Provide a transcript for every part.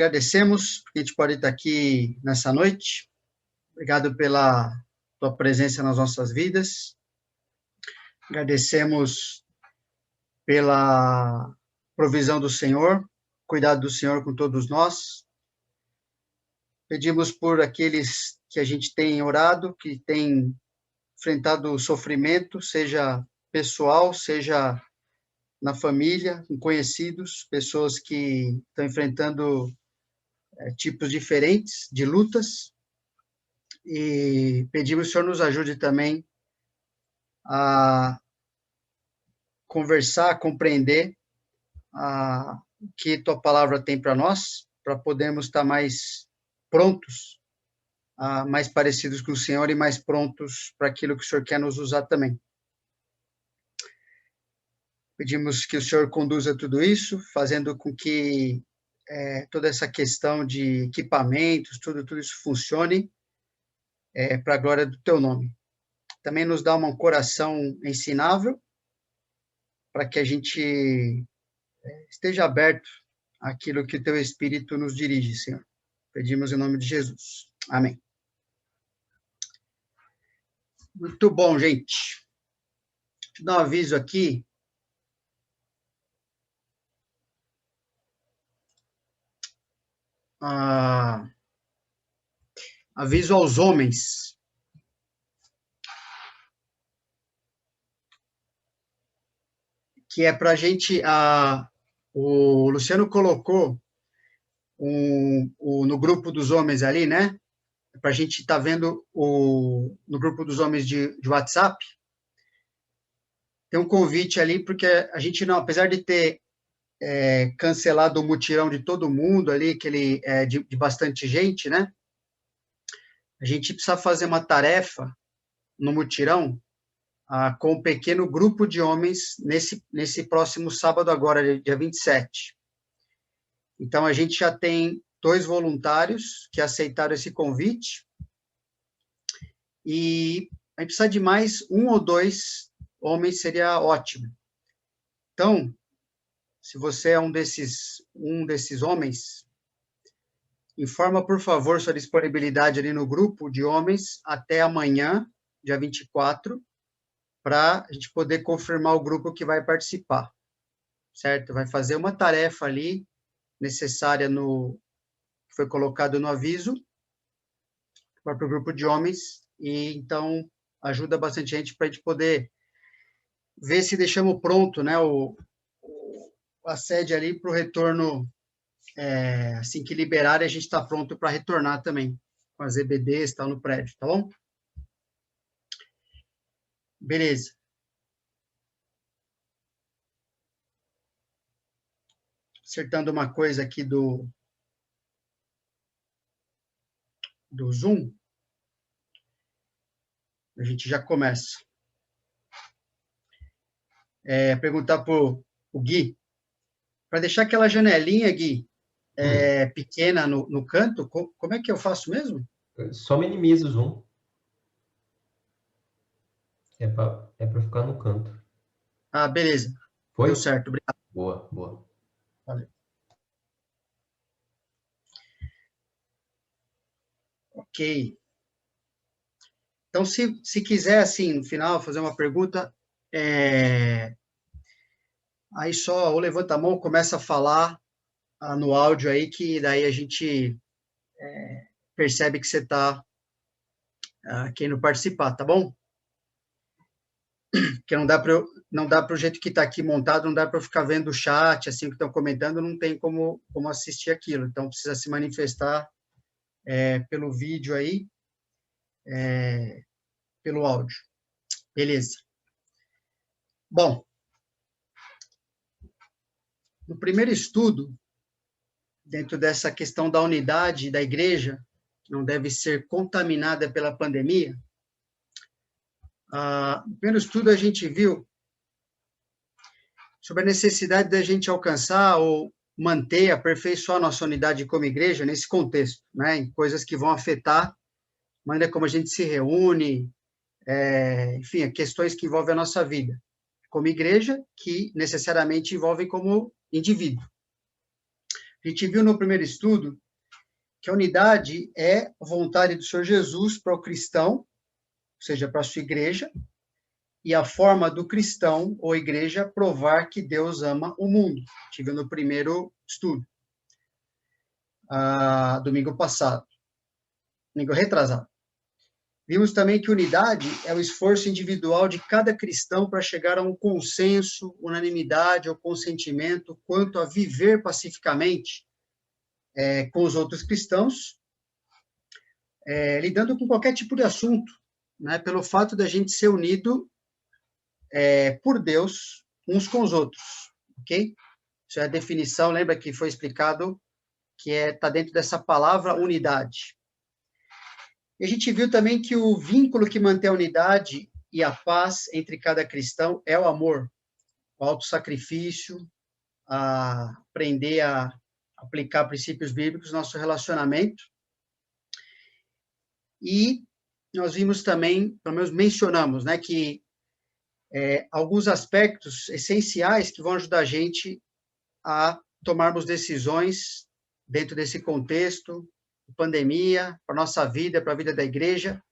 Agradecemos que a gente pode estar aqui nessa noite. Obrigado pela tua presença nas nossas vidas. Agradecemos pela provisão do Senhor, cuidado do Senhor com todos nós. Pedimos por aqueles que a gente tem orado, que têm enfrentado sofrimento, seja pessoal, seja na família, com conhecidos, pessoas que estão enfrentando tipos diferentes de lutas, e pedimos que o Senhor nos ajude também a conversar, a compreender o que Tua Palavra tem para nós, para podermos estar mais prontos, mais parecidos com o Senhor e mais prontos para aquilo que o Senhor quer nos usar também. Pedimos que o Senhor conduza tudo isso, fazendo com que toda essa questão de equipamentos, tudo isso funcione para a glória do Teu nome. Também nos dá um coração ensinável, para que a gente esteja aberto àquilo que o Teu Espírito nos dirige, Senhor. Pedimos em nome de Jesus. Amém. Muito bom, gente. Deixa eu dar um aviso aqui. Aviso aos homens. Que é para a gente... o Luciano colocou no grupo dos homens ali, né? Para a gente estar vendo no grupo dos homens de WhatsApp. Tem um convite ali, porque a gente não, apesar de ter cancelado o mutirão de todo mundo ali, de bastante gente, né? A gente precisa fazer uma tarefa no mutirão com um pequeno grupo de homens nesse próximo sábado agora, dia 27. Então, a gente já tem 2 voluntários que aceitaram esse convite, e a gente precisa de mais 1 ou 2 homens, seria ótimo. Então, se você é um desses homens, informa, por favor, sua disponibilidade ali no grupo de homens até amanhã, dia 24, para a gente poder confirmar o grupo que vai participar, certo? Vai fazer uma tarefa ali, necessária que foi colocado no aviso, para o grupo de homens, e então ajuda bastante gente para a gente poder ver se deixamos pronto, né, a sede ali para o retorno, assim que liberar, a gente está pronto para retornar também, com as EBDs, tal, no prédio, tá bom? Beleza. Acertando uma coisa aqui do Zoom, a gente já começa. Perguntar para o Gui, para deixar aquela janelinha, Gui, pequena no canto, como é que eu faço mesmo? Só minimiza o zoom. É para ficar no canto. Beleza. Foi? Deu certo, obrigado. Boa. Valeu. Ok. Então, se quiser, assim, no final, fazer uma pergunta, aí só ou levanta a mão, começa a falar no áudio aí, que daí a gente percebe que você está querendo participar, tá bom? Porque não dá para o jeito que está aqui montado, não dá para eu ficar vendo o chat, assim, o que estão comentando, não tem como assistir aquilo. Então, precisa se manifestar pelo vídeo aí, pelo áudio. Beleza. Bom, no primeiro estudo, dentro dessa questão da unidade da igreja, que não deve ser contaminada pela pandemia, no primeiro estudo a gente viu sobre a necessidade da gente alcançar ou manter, aperfeiçoar a nossa unidade como igreja nesse contexto, né, em coisas que vão afetar a maneira como a gente se reúne, enfim, questões que envolvem a nossa vida como igreja, que necessariamente envolvem como indivíduo. A gente viu no primeiro estudo que a unidade é a vontade do Senhor Jesus para o cristão, ou seja, para a sua igreja, e a forma do cristão ou igreja provar que Deus ama o mundo. Tive no primeiro estudo, domingo passado, domingo retrasado. Vimos também que unidade é o esforço individual de cada cristão para chegar a um consenso, unanimidade ou consentimento quanto a viver pacificamente com os outros cristãos, lidando com qualquer tipo de assunto, né, pelo fato da gente ser unido por Deus uns com os outros, ok? Isso é a definição, lembra que foi explicado que está dentro dessa palavra unidade. E a gente viu também que o vínculo que mantém a unidade e a paz entre cada cristão é o amor, o autossacrifício, aprender a aplicar princípios bíblicos no nosso relacionamento. E nós vimos também, pelo menos mencionamos, né, que alguns aspectos essenciais que vão ajudar a gente a tomarmos decisões dentro desse contexto, pandemia, para a nossa vida, para a vida da igreja,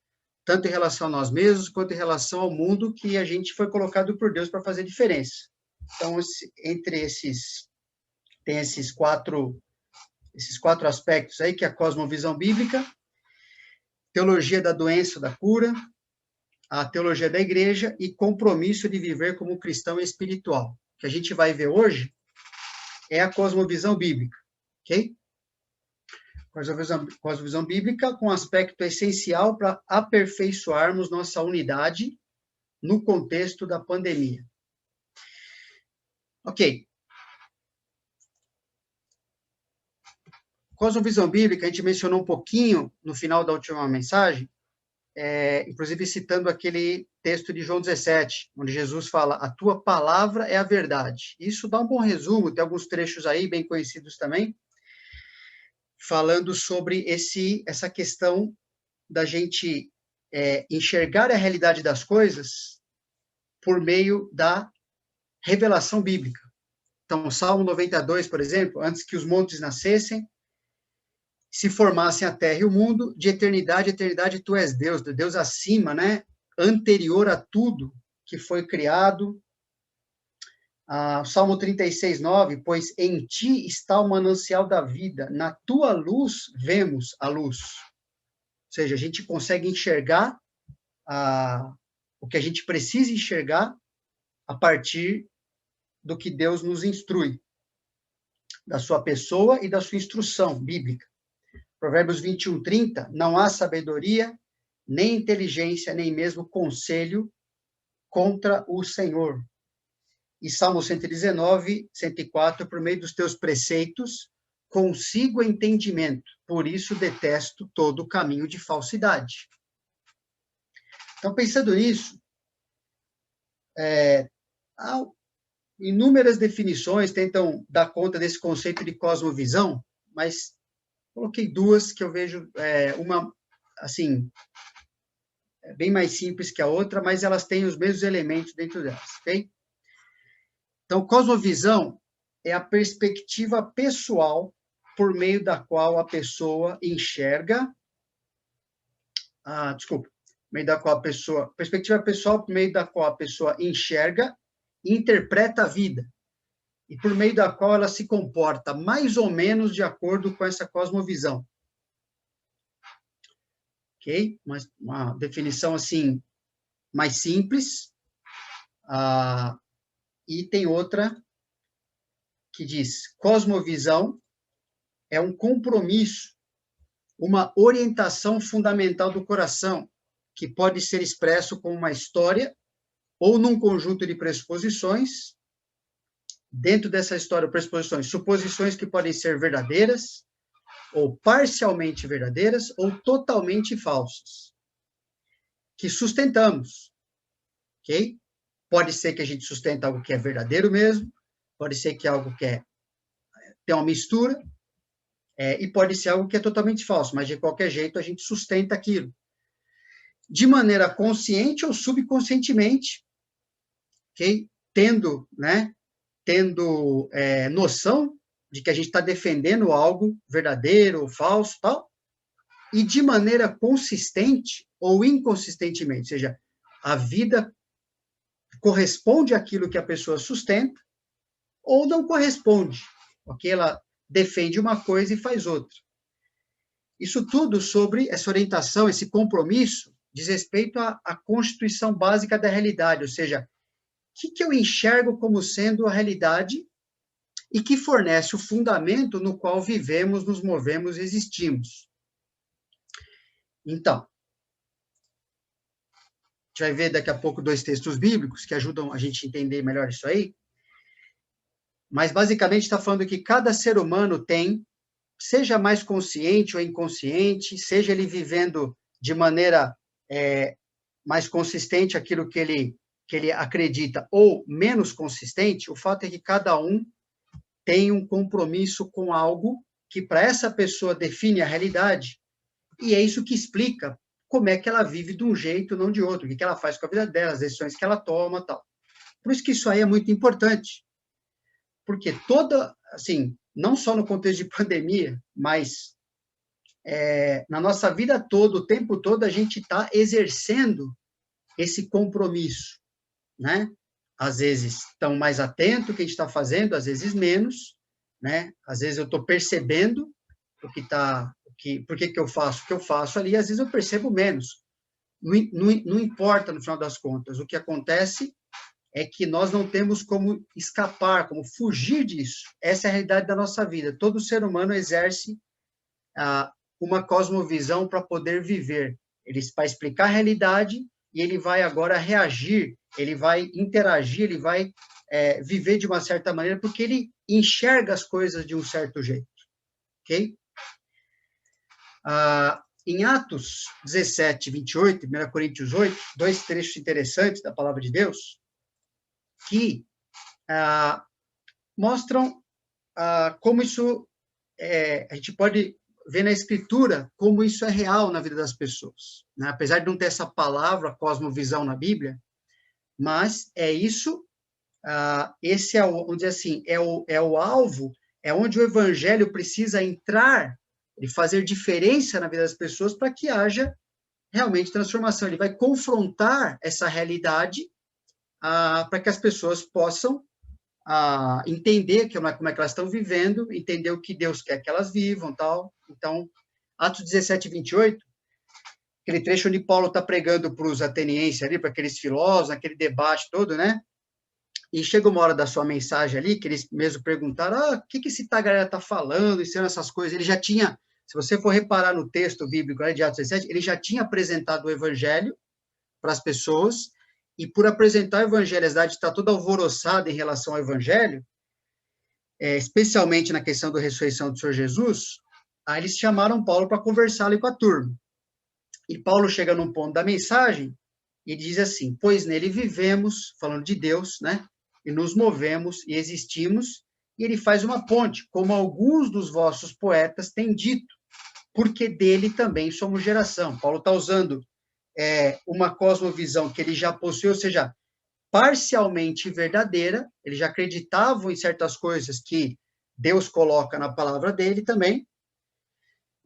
tanto em relação a nós mesmos, quanto em relação ao mundo que a gente foi colocado por Deus para fazer diferença. Então, entre esses, tem esses quatro aspectos aí, que é a cosmovisão bíblica, teologia da doença, da cura, a teologia da igreja e compromisso de viver como cristão espiritual. O que a gente vai ver hoje é a cosmovisão bíblica, ok? Cosmovisão bíblica com aspecto essencial para aperfeiçoarmos nossa unidade no contexto da pandemia. Ok. Cosmovisão bíblica, a gente mencionou um pouquinho no final da última mensagem, inclusive citando aquele texto de João 17, onde Jesus fala, a tua palavra é a verdade. Isso dá um bom resumo, tem alguns trechos aí bem conhecidos também, falando sobre essa questão da gente enxergar a realidade das coisas por meio da revelação bíblica. Então, Salmo 92, por exemplo, antes que os montes nascessem, se formassem a terra e o mundo, de eternidade a eternidade tu és Deus, Deus acima, né? Anterior a tudo que foi criado. Salmo 36, 9, pois em ti está o manancial da vida, na tua luz vemos a luz. Ou seja, a gente consegue enxergar o que a gente precisa enxergar a partir do que Deus nos instrui, da sua pessoa e da sua instrução bíblica. Provérbios 21, 30, não há sabedoria, nem inteligência, nem mesmo conselho contra o Senhor. E Salmo 119, 104, por meio dos teus preceitos, consigo entendimento, por isso detesto todo caminho de falsidade. Então, pensando nisso, há inúmeras definições tentam dar conta desse conceito de cosmovisão, mas coloquei duas que eu vejo, uma, assim, bem mais simples que a outra, mas elas têm os mesmos elementos dentro delas, ok? Então, cosmovisão é a perspectiva pessoal por meio da qual a pessoa enxerga, perspectiva pessoal por meio da qual a pessoa enxerga e interpreta a vida, e por meio da qual ela se comporta mais ou menos de acordo com essa cosmovisão. Ok? Uma definição, assim, mais simples. E tem outra que diz, cosmovisão é um compromisso, uma orientação fundamental do coração, que pode ser expresso como uma história ou num conjunto de pressuposições. Dentro dessa história, pressuposições, suposições que podem ser verdadeiras, ou parcialmente verdadeiras, ou totalmente falsas, que sustentamos, ok? Pode ser que a gente sustente algo que é verdadeiro mesmo, pode ser que algo que tem uma mistura, e pode ser algo que é totalmente falso, mas de qualquer jeito a gente sustenta aquilo. De maneira consciente ou subconscientemente, ok? Tendo noção de que a gente está defendendo algo verdadeiro ou falso, tal, e de maneira consistente ou inconsistentemente, ou seja, a vida corresponde àquilo que a pessoa sustenta ou não corresponde, porque ela defende uma coisa e faz outra. Isso tudo sobre essa orientação, esse compromisso, diz respeito à constituição básica da realidade, ou seja, o que eu enxergo como sendo a realidade e que fornece o fundamento no qual vivemos, nos movemos e existimos. Então, a gente vai ver daqui a pouco 2 textos bíblicos que ajudam a gente a entender melhor isso aí, mas basicamente está falando que cada ser humano tem, seja mais consciente ou inconsciente, seja ele vivendo de maneira mais consistente aquilo que ele acredita ou menos consistente, o fato é que cada um tem um compromisso com algo que para essa pessoa define a realidade, e é isso que explica como é que ela vive de um jeito, não de outro, o que ela faz com a vida dela, as decisões que ela toma, tal. Por isso que isso aí é muito importante, porque assim, não só no contexto de pandemia, mas na nossa vida toda, o tempo todo, a gente está exercendo esse compromisso, né? Às vezes estão mais atentos ao que a gente está fazendo, às vezes menos, né? Às vezes eu estou percebendo por que eu faço o que eu faço ali, às vezes eu percebo menos. Não importa, no final das contas, o que acontece é que nós não temos como escapar, como fugir disso. Essa é a realidade da nossa vida. Todo ser humano exerce uma cosmovisão para poder viver. Ele vai explicar a realidade e ele vai agora reagir, ele vai interagir, ele vai viver de uma certa maneira, porque ele enxerga as coisas de um certo jeito. Ok? Em Atos 17, 28, 1 Coríntios 8, 2 trechos interessantes da palavra de Deus, que mostram como isso, a gente pode ver na Escritura como isso é real na vida das pessoas, né? Apesar de não ter essa palavra, cosmovisão, na Bíblia, mas é isso, esse é vamos dizer assim, é o alvo, é onde o Evangelho precisa entrar e fazer diferença na vida das pessoas para que haja realmente transformação. Ele vai confrontar essa realidade para que as pessoas possam entender como é que elas estão vivendo, entender o que Deus quer que elas vivam, tal. Então, Atos 17, 28, aquele trecho onde Paulo está pregando para os atenienses ali, para aqueles filósofos, aquele debate todo, né? E chega uma hora da sua mensagem ali, que eles mesmo perguntaram, o que esse galera está falando, ensinando essas coisas. Ele já tinha, se você for reparar no texto bíblico de Atos 17, ele já tinha apresentado o evangelho para as pessoas, e por apresentar o evangelho, a cidade está toda alvoroçada em relação ao evangelho, especialmente na questão da ressurreição do Senhor Jesus, aí eles chamaram Paulo para conversar ali com a turma. E Paulo chega num ponto da mensagem e diz assim, pois nele vivemos, falando de Deus, né? E nos movemos e existimos, e ele faz uma ponte, como alguns dos vossos poetas têm dito, porque dele também somos geração. Paulo está usando uma cosmovisão que ele já possui, ou seja, parcialmente verdadeira, eles já acreditavam em certas coisas que Deus coloca na palavra dele também,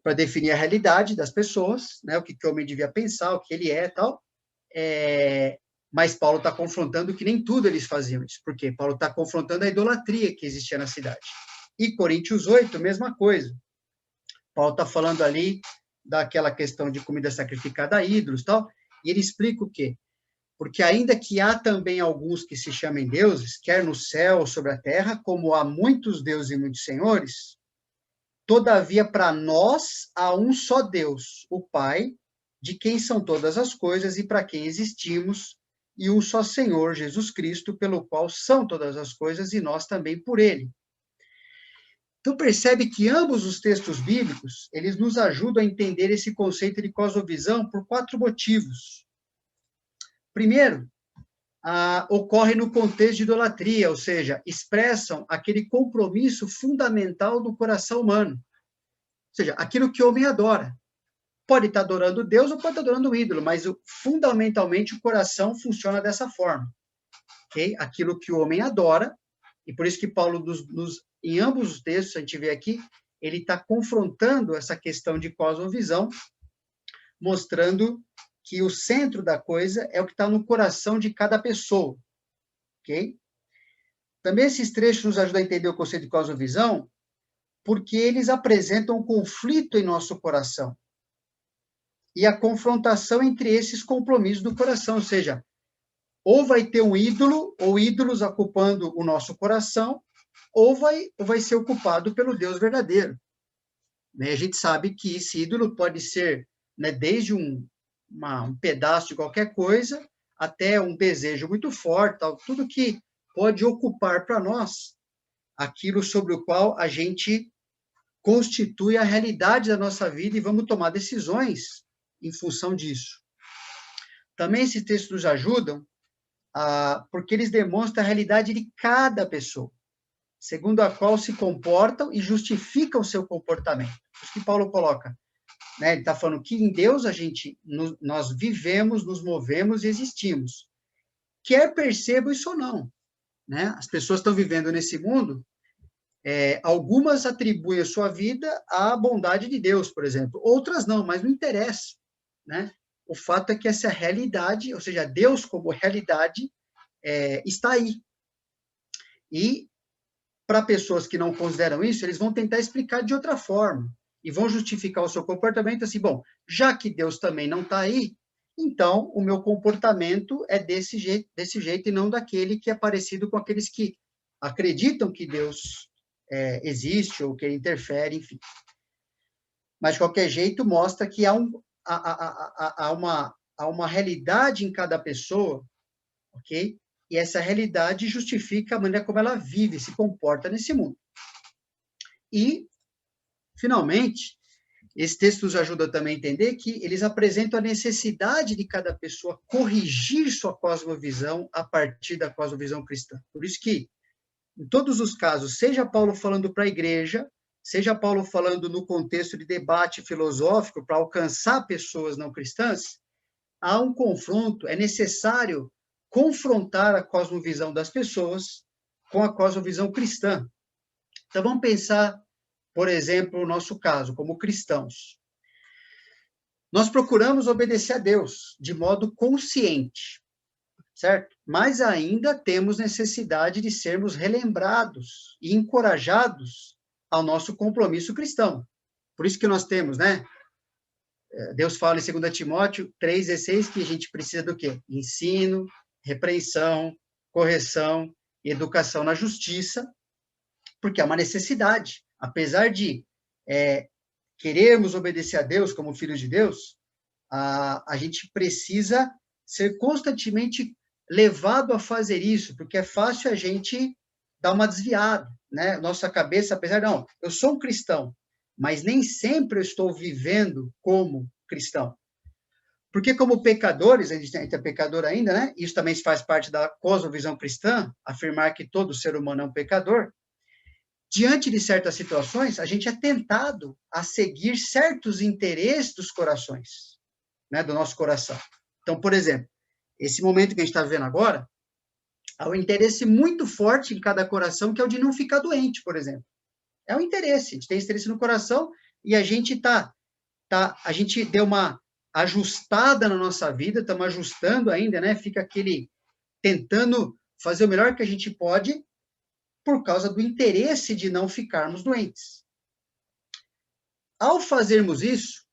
para definir a realidade das pessoas, né, o que o homem devia pensar, o que ele é e tal, mas Paulo está confrontando que nem tudo eles faziam isso, porque Paulo está confrontando a idolatria que existia na cidade. E Coríntios 8, mesma coisa. Paulo está falando ali daquela questão de comida sacrificada a ídolos, tal, e ele explica o quê? Porque ainda que há também alguns que se chamem deuses, quer no céu ou sobre a terra, como há muitos deuses e muitos senhores, todavia para nós há um só Deus, o Pai, de quem são todas as coisas e para quem existimos, e um só Senhor, Jesus Cristo, pelo qual são todas as coisas e nós também por ele. Então, percebe que ambos os textos bíblicos, eles nos ajudam a entender esse conceito de cosmovisão por 4 motivos. Primeiro, ocorre no contexto de idolatria, ou seja, expressam aquele compromisso fundamental do coração humano. Ou seja, aquilo que o homem adora. Pode estar adorando Deus ou pode estar adorando o ídolo, mas fundamentalmente o coração funciona dessa forma. Okay? Aquilo que o homem adora E por isso que Paulo, em ambos os textos, a gente vê aqui, ele está confrontando essa questão de cosmovisão, mostrando que o centro da coisa é o que está no coração de cada pessoa, ok? Também esses trechos nos ajudam a entender o conceito de cosmovisão, porque eles apresentam um conflito em nosso coração e a confrontação entre esses compromissos do coração, ou seja, ou vai ter um ídolo, ou ídolos ocupando o nosso coração, ou vai ser ocupado pelo Deus verdadeiro. A gente sabe que esse ídolo pode ser, né, desde um pedaço de qualquer coisa, até um desejo muito forte, tudo que pode ocupar para nós aquilo sobre o qual a gente constitui a realidade da nossa vida e vamos tomar decisões em função disso. Também esses textos nos ajudam porque eles demonstram a realidade de cada pessoa, segundo a qual se comportam e justificam o seu comportamento. Isso que Paulo coloca, né? Ele está falando que em Deus nós vivemos, nos movemos e existimos. Quer percebam isso ou não, né? As pessoas estão vivendo nesse mundo, algumas atribuem a sua vida à bondade de Deus, por exemplo. Outras não, mas não interessa, né? O fato é que essa realidade, ou seja, Deus como realidade, está aí. E, para pessoas que não consideram isso, eles vão tentar explicar de outra forma. E vão justificar o seu comportamento assim, bom, já que Deus também não está aí, então o meu comportamento é desse jeito e não daquele que é parecido com aqueles que acreditam que Deus existe ou que ele interfere, enfim. Mas, de qualquer jeito, mostra que há uma realidade em cada pessoa, ok? E essa realidade justifica a maneira como ela vive, se comporta nesse mundo. E, finalmente, esse texto nos ajuda também a entender que eles apresentam a necessidade de cada pessoa corrigir sua cosmovisão a partir da cosmovisão cristã. Por isso que, em todos os casos, seja Paulo falando para a igreja, seja Paulo falando no contexto de debate filosófico para alcançar pessoas não cristãs, há um confronto, é necessário confrontar a cosmovisão das pessoas com a cosmovisão cristã. Então, vamos pensar, por exemplo, o nosso caso, como cristãos. Nós procuramos obedecer a Deus de modo consciente, certo? Mas ainda temos necessidade de sermos relembrados e encorajados ao nosso compromisso cristão. Por isso que nós temos, né? Deus fala em 2 Timóteo 3,16 que a gente precisa do quê? Ensino, repreensão, correção e educação na justiça, porque é uma necessidade. Apesar de querermos obedecer a Deus como filhos de Deus, a gente precisa ser constantemente levado a fazer isso, porque é fácil a gente dar uma desviada, né? Nossa cabeça, apesar de, não, eu sou um cristão, mas nem sempre eu estou vivendo como cristão. Porque como pecadores, a gente é pecador ainda, né? Isso também faz parte da cosmovisão cristã, afirmar que todo ser humano é um pecador. Diante de certas situações, a gente é tentado a seguir certos interesses dos corações, né? Do nosso coração. Então, por exemplo, esse momento que a gente está vivendo agora, há um interesse muito forte em cada coração, que é o de não ficar doente, por exemplo. É um interesse, a gente tem esse interesse no coração e a gente a gente deu uma ajustada na nossa vida, estamos ajustando ainda, né? Fica tentando fazer o melhor que a gente pode por causa do interesse de não ficarmos doentes. Ao fazermos isso,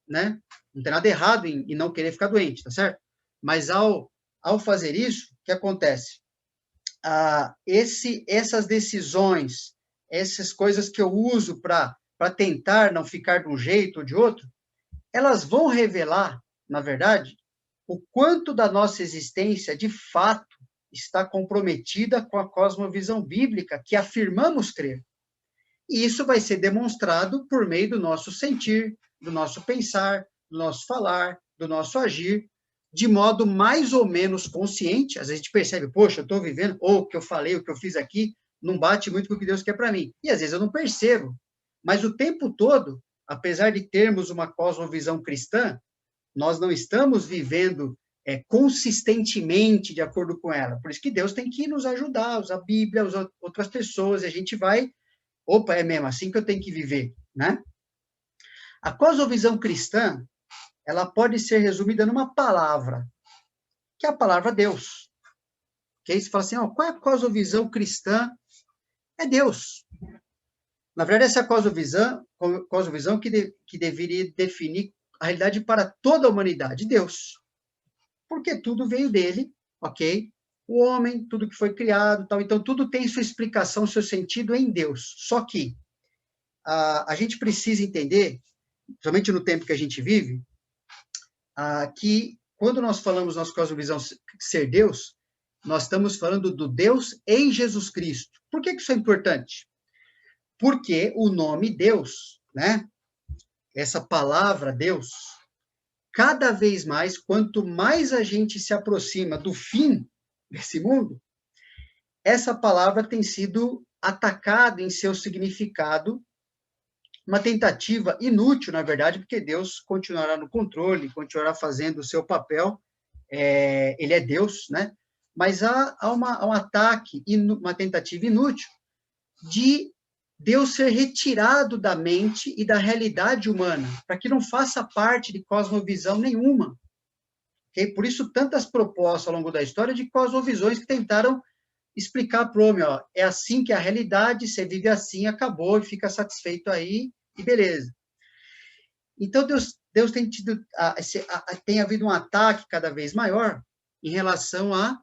né? Não tem nada errado em não querer ficar doente, tá certo? Mas ao fazer isso, o que acontece? Essas decisões, essas coisas que eu uso para tentar não ficar de um jeito ou de outro, elas vão revelar, na verdade, o quanto da nossa existência, de fato, está comprometida com a cosmovisão bíblica que afirmamos crer. E isso vai ser demonstrado por meio do nosso sentir, do nosso pensar, do nosso falar, do nosso agir, de modo mais ou menos consciente. Às vezes a gente percebe, poxa, eu estou vivendo, ou o que eu falei, o que eu fiz aqui, não bate muito com o que Deus quer para mim. E às vezes eu não percebo. Mas o tempo todo, apesar de termos uma cosmovisão cristã, nós não estamos vivendo consistentemente de acordo com ela. Por isso que Deus tem que nos ajudar, usar a Bíblia, usar outras pessoas, e a gente vai, opa, é mesmo assim que eu tenho que viver, né? A cosmovisão cristã, ela pode ser resumida numa palavra, que é a palavra Deus. Que aí você fala assim, ó, qual é a cosmovisão cristã? É Deus. Na verdade, essa cosmovisão que deveria definir a realidade para toda a humanidade, Deus. Porque tudo veio dele, ok? O homem, tudo que foi criado, tal. Então, tudo tem sua explicação, seu sentido em Deus. Só que a gente precisa entender, somente no tempo que a gente vive, que quando nós falamos nossa cosmovisão ser Deus, nós estamos falando do Deus em Jesus Cristo. Por que isso é importante? Porque o nome Deus, né? Essa palavra Deus, cada vez mais, quanto mais a gente se aproxima do fim desse mundo, essa palavra tem sido atacada em seu significado, uma tentativa inútil, na verdade, porque Deus continuará no controle, continuará fazendo o seu papel, ele é Deus, né? Mas há um ataque, uma tentativa inútil de Deus ser retirado da mente e da realidade humana, para que não faça parte de cosmovisão nenhuma. Okay? Por isso, tantas propostas ao longo da história de cosmovisões que tentaram explicar para o homem, ó, é assim que é a realidade, você vive assim, acabou, e fica satisfeito aí, e beleza. Então, Deus tem tido, tem havido um ataque cada vez maior em relação a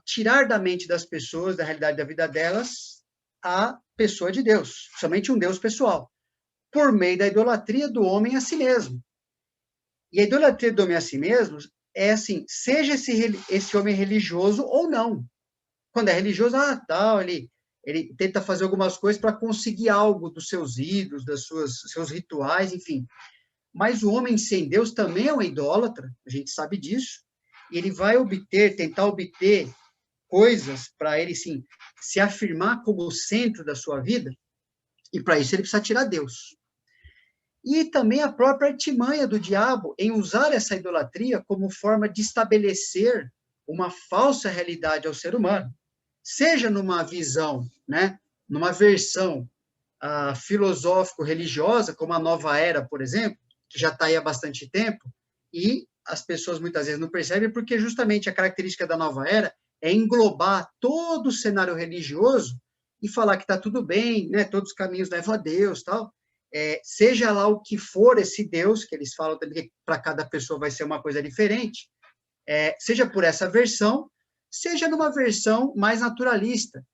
tirar da mente das pessoas, da realidade da vida delas, a pessoa de Deus, somente um Deus pessoal, por meio da idolatria do homem a si mesmo. E a idolatria do homem a si mesmo é assim, seja esse homem religioso ou não. Quando é religioso, tal, ele tenta fazer algumas coisas para conseguir algo dos seus ídolos, seus rituais, enfim. Mas o homem sem Deus também é um idólatra, a gente sabe disso, e ele vai tentar obter coisas para ele, sim, se afirmar como o centro da sua vida, e para isso ele precisa tirar Deus. E também a própria artimanha do diabo em usar essa idolatria como forma de estabelecer uma falsa realidade ao ser humano, seja numa visão, né, numa versão filosófico-religiosa, como a Nova Era, por exemplo, que já está aí há bastante tempo, e as pessoas muitas vezes não percebem, porque justamente a característica da Nova Era é englobar todo o cenário religioso e falar que está tudo bem, né, todos os caminhos levam a Deus, tal. Seja lá o que for esse Deus, que eles falam também que para cada pessoa vai ser uma coisa diferente, seja por essa versão, seja numa versão mais naturalista,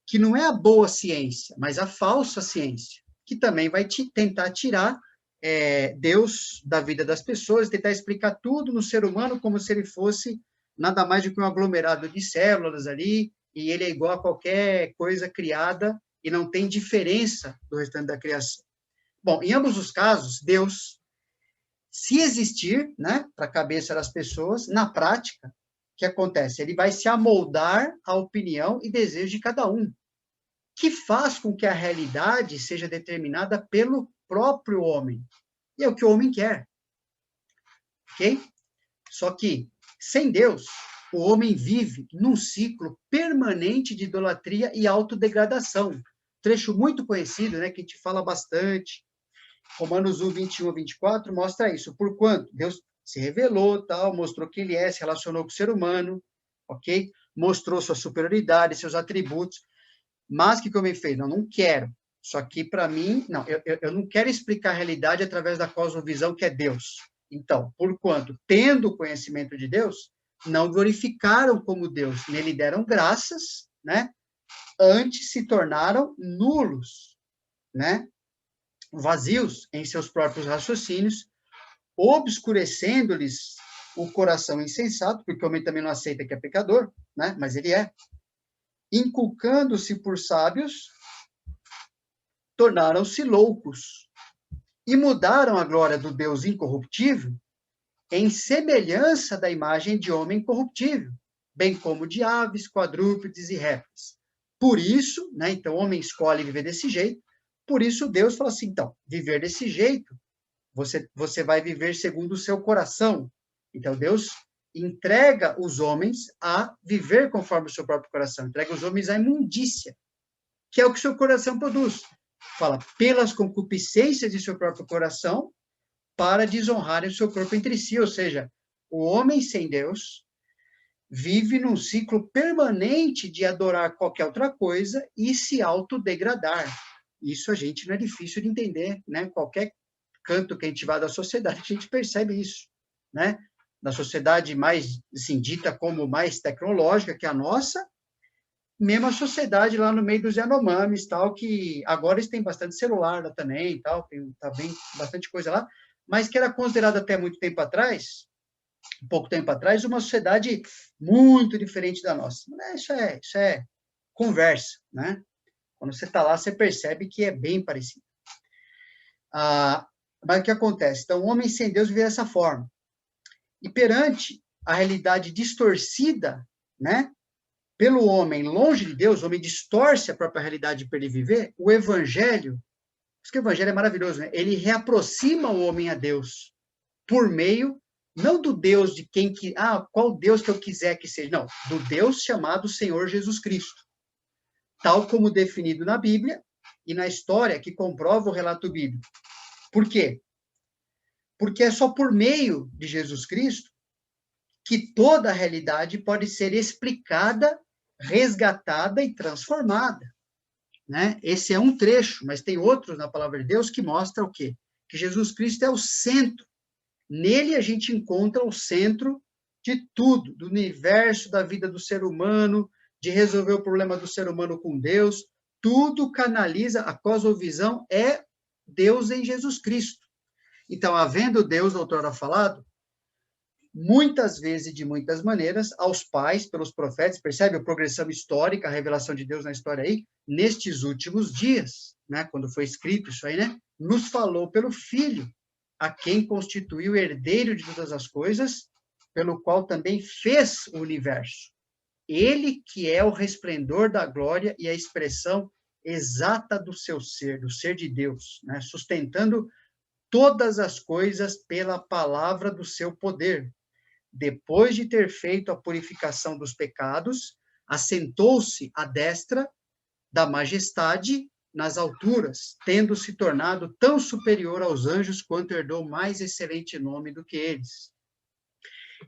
que não é a boa ciência, mas a falsa ciência, que também vai tentar tirar Deus da vida das pessoas, tentar explicar tudo no ser humano como se ele fosse nada mais do que um aglomerado de células ali, e ele é igual a qualquer coisa criada e não tem diferença do restante da criação. Bom, em ambos os casos, Deus, se existir, né, para a cabeça das pessoas, na prática, o que acontece? Ele vai se amoldar à opinião e desejo de cada um, que faz com que a realidade seja determinada pelo próprio homem. E é o que o homem quer. Ok? Só que, sem Deus, o homem vive num ciclo permanente de idolatria e autodegradação. Trecho muito conhecido, né, que a gente fala bastante. Romanos 1, 21 a 24 mostra isso. Porquanto Deus se revelou, tal, mostrou que ele se relacionou com o ser humano, ok? Mostrou sua superioridade, seus atributos. Mas o que o homem fez? Não quero. Só que, para mim, não, eu não quero explicar a realidade através da cosmovisão que é Deus. Então, porquanto, tendo o conhecimento de Deus, não glorificaram como Deus, nem lhe deram graças, né? Antes se tornaram nulos, né? Vazios em seus próprios raciocínios, obscurecendo-lhes o coração insensato, porque o homem também não aceita que é pecador, né? Mas ele é. Inculcando-se por sábios, tornaram-se loucos e mudaram a glória do Deus incorruptível em semelhança da imagem de homem corruptível, bem como de aves, quadrúpedes e répteis. Por isso, né, então o homem escolhe viver desse jeito, por isso Deus fala assim, então, viver desse jeito, você vai viver segundo o seu coração. Então Deus entrega os homens a viver conforme o seu próprio coração, entrega os homens à imundícia, que é o que o seu coração produz. Fala, pelas concupiscências de seu próprio coração, para desonrarem o seu corpo entre si, ou seja, o homem sem Deus vive num ciclo permanente de adorar qualquer outra coisa e se autodegradar. Isso a gente não é difícil de entender, né? Qualquer canto que a gente vá da sociedade, a gente percebe isso, né? Na sociedade mais, assim, dita como mais tecnológica que a nossa, mesmo a sociedade lá no meio dos Yanomamis, tal, que agora eles têm bastante celular lá também, tal, tá bem, bastante coisa lá, mas que era considerada até muito tempo atrás, um pouco tempo atrás, uma sociedade muito diferente da nossa. Isso é conversa, né? Quando você está lá, você percebe que é bem parecido. Mas o que acontece? Então, o homem sem Deus vive dessa forma. E perante a realidade distorcida, né, pelo homem longe de Deus, o homem distorce a própria realidade para ele viver, o evangelho, por isso que o evangelho é maravilhoso, né? Ele reaproxima o homem a Deus por meio, não do Deus de quem que, qual Deus que eu quiser que seja, não, do Deus chamado Senhor Jesus Cristo, tal como definido na Bíblia e na história que comprova o relato bíblico. Por quê? Porque é só por meio de Jesus Cristo que toda a realidade pode ser explicada, resgatada e transformada, né? Esse é um trecho, mas tem outros na palavra de Deus que mostra o quê? Que Jesus Cristo é o centro. Nele a gente encontra o centro de tudo, do universo, da vida do ser humano, de resolver o problema do ser humano com Deus. Tudo canaliza, a cosmovisão é Deus em Jesus Cristo. Então, havendo Deus, outrora falado, muitas vezes e de muitas maneiras, aos pais, pelos profetas, percebe a progressão histórica, a revelação de Deus na história aí, nestes últimos dias, né, quando foi escrito isso aí, né, nos falou pelo Filho, a quem constituiu herdeiro de todas as coisas, pelo qual também fez o universo. Ele que é o resplendor da glória e a expressão exata do seu ser, do ser de Deus, né, sustentando todas as coisas pela palavra do seu poder. Depois de ter feito a purificação dos pecados, assentou-se à destra da majestade nas alturas, tendo se tornado tão superior aos anjos quanto herdou mais excelente nome do que eles.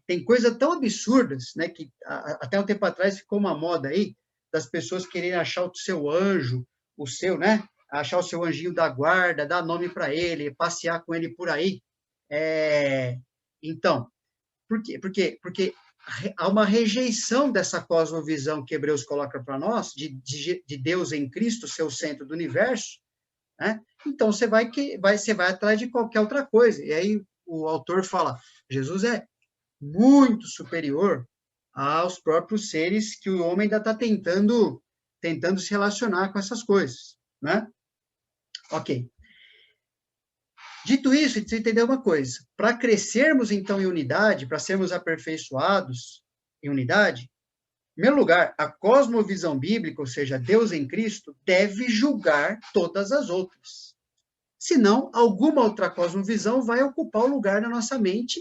Tem coisas tão absurdas, né, que até um tempo atrás ficou uma moda aí, das pessoas quererem achar o seu anjo, o seu, né, achar o seu anjinho da guarda, dar nome para ele, passear com ele por aí. Então, por quê? Porque há uma rejeição dessa cosmovisão que Hebreus coloca para nós, de Deus em Cristo, seu centro do universo, né? Então, você vai atrás de qualquer outra coisa. E aí o autor fala, Jesus é muito superior aos próprios seres que o homem ainda está tentando se relacionar com essas coisas, né? Ok. Dito isso, a gente precisa entender uma coisa. Para crescermos, então, em unidade, para sermos aperfeiçoados em unidade, em primeiro lugar, a cosmovisão bíblica, ou seja, Deus em Cristo, deve julgar todas as outras. Senão, alguma outra cosmovisão vai ocupar o lugar na nossa mente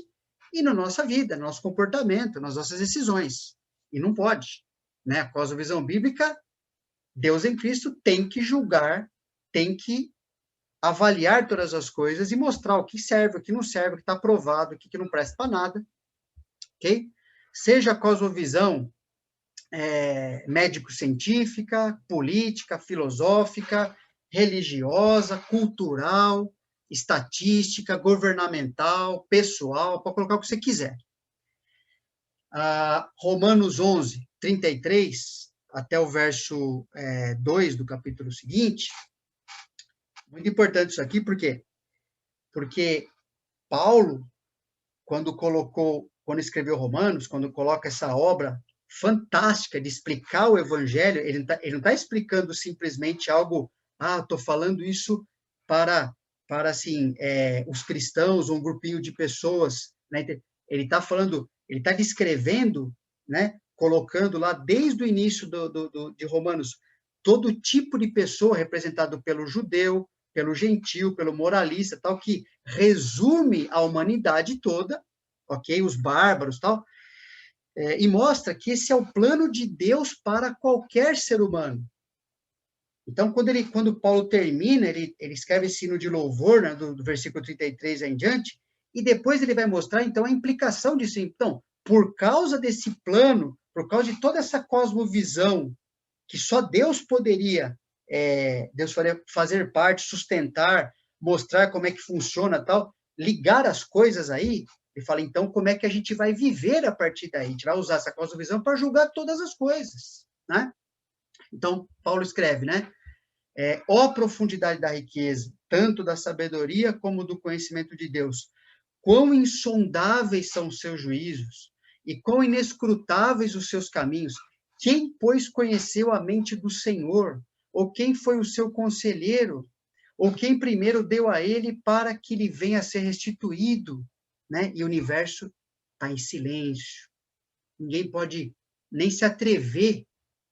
e na nossa vida, no nosso comportamento, nas nossas decisões. E não pode, né? A cosmovisão bíblica, Deus em Cristo, tem que julgar, tem que avaliar todas as coisas e mostrar o que serve, o que não serve, o que está provado, o que não presta para nada, ok? Seja a cosmovisão médico-científica, política, filosófica, religiosa, cultural, estatística, governamental, pessoal, pode colocar o que você quiser. Romanos 11, 33, até o verso 2 do capítulo seguinte. Muito importante isso aqui, por quê? Porque Paulo, quando escreveu Romanos, quando coloca essa obra fantástica de explicar o evangelho, ele não está explicando simplesmente algo, estou falando isso para assim, os cristãos, um grupinho de pessoas, né? Ele está descrevendo, né? Colocando lá desde o início de Romanos, todo tipo de pessoa representado pelo judeu, pelo gentil, pelo moralista, tal, que resume a humanidade toda, ok? Os bárbaros, tal, e mostra que esse é o plano de Deus para qualquer ser humano. Então, quando Paulo termina, ele escreve esse hino de louvor, né, do versículo 33 em diante, e depois ele vai mostrar, então, a implicação disso. Então, por causa desse plano, por causa de toda essa cosmovisão, que só Deus poderia fazer parte, sustentar, mostrar como é que funciona, tal, ligar as coisas aí, ele fala, então, como é que a gente vai viver a partir daí? A gente vai usar essa cosmovisão para julgar todas as coisas, né? Então, Paulo escreve, né? Ó profundidade da riqueza, tanto da sabedoria como do conhecimento de Deus. Quão insondáveis são os seus juízos e quão inescrutáveis os seus caminhos. Quem, pois, conheceu a mente do Senhor? Ou quem foi o seu conselheiro? Ou quem primeiro deu a ele para que lhe venha a ser restituído? Né? E o universo está em silêncio. Ninguém pode nem se atrever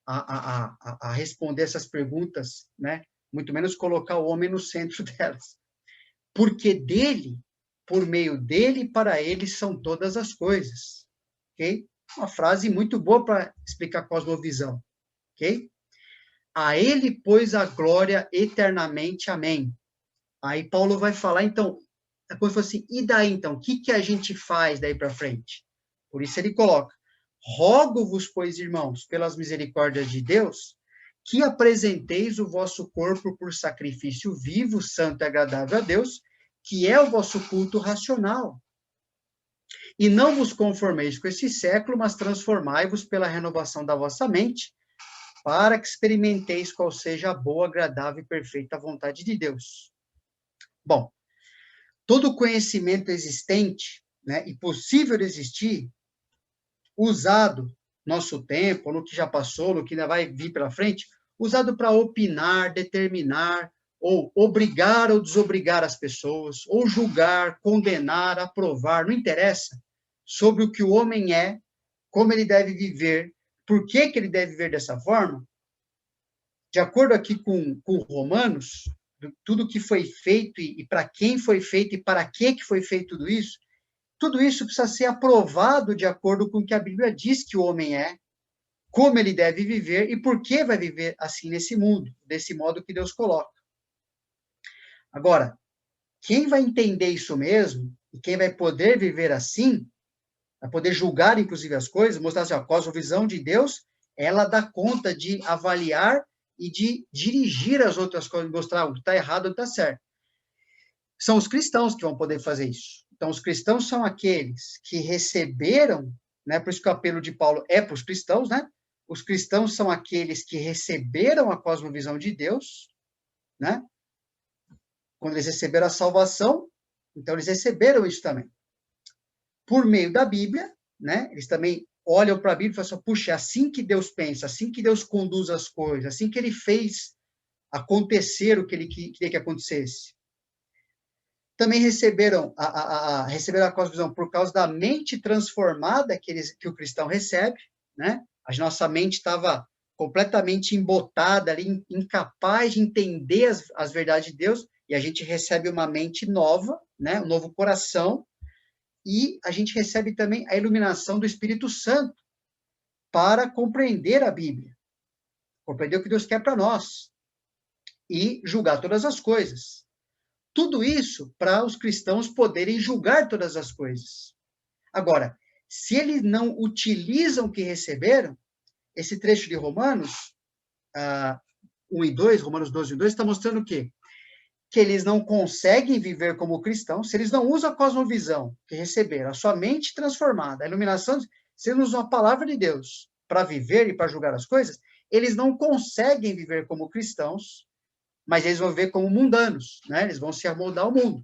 a responder essas perguntas, né? Muito menos colocar o homem no centro delas. Porque dele, por meio dele, para ele são todas as coisas. Ok? Uma frase muito boa para explicar a cosmovisão. Ok? A ele, pois, a glória eternamente. Amém. Aí Paulo vai falar, então, quando for assim, e daí, então? O que a gente faz daí para frente? Por isso ele coloca, rogo-vos, pois, irmãos, pelas misericórdias de Deus, que apresenteis o vosso corpo por sacrifício vivo, santo e agradável a Deus, que é o vosso culto racional. E não vos conformeis com esse século, mas transformai-vos pela renovação da vossa mente, para que experimenteis qual seja a boa, agradável e perfeita vontade de Deus. Bom, todo conhecimento existente, né, e possível de existir, usado no nosso tempo, no que já passou, no que ainda vai vir pela frente, usado para opinar, determinar, ou obrigar ou desobrigar as pessoas, ou julgar, condenar, aprovar, não interessa, sobre o que o homem é, como ele deve viver, por que ele deve viver dessa forma, de acordo aqui com Romanos, tudo que foi feito e para quem foi feito e para que foi feito tudo isso precisa ser aprovado de acordo com o que a Bíblia diz que o homem é, como ele deve viver e por que vai viver assim nesse mundo, desse modo que Deus coloca. Agora, quem vai entender isso mesmo, e quem vai poder viver assim, vai poder julgar, inclusive, as coisas, mostrar assim, a cosmovisão de Deus, ela dá conta de avaliar e de dirigir as outras coisas, mostrar o que está errado e o que está certo. São os cristãos que vão poder fazer isso. Então, os cristãos são aqueles que receberam, né, por isso que o apelo de Paulo é para os cristãos, né? Os cristãos são aqueles que receberam a cosmovisão de Deus, né? Quando eles receberam a salvação, então eles receberam isso também. Por meio da Bíblia, né? Eles também olham para a Bíblia e falam assim, puxa, é assim que Deus pensa, assim que Deus conduz as coisas, assim que ele fez acontecer o que ele queria que acontecesse. Também receberam a cosmovisão por causa da mente transformada que o cristão recebe, né? A nossa mente estava completamente embotada ali, incapaz de entender as verdades de Deus, e a gente recebe uma mente nova, né? Um novo coração, e a gente recebe também a iluminação do Espírito Santo para compreender a Bíblia, compreender o que Deus quer para nós e julgar todas as coisas. Tudo isso para os cristãos poderem julgar todas as coisas. Agora, se eles não utilizam o que receberam, esse trecho de Romanos 1 e 2, Romanos 12 e 2, está mostrando o quê? Que eles não conseguem viver como cristãos, se eles não usam a cosmovisão que receberam, a sua mente transformada, a iluminação, se eles não usam a palavra de Deus para viver e para julgar as coisas, eles não conseguem viver como cristãos, mas eles vão viver como mundanos, né? Eles vão se amoldar ao mundo.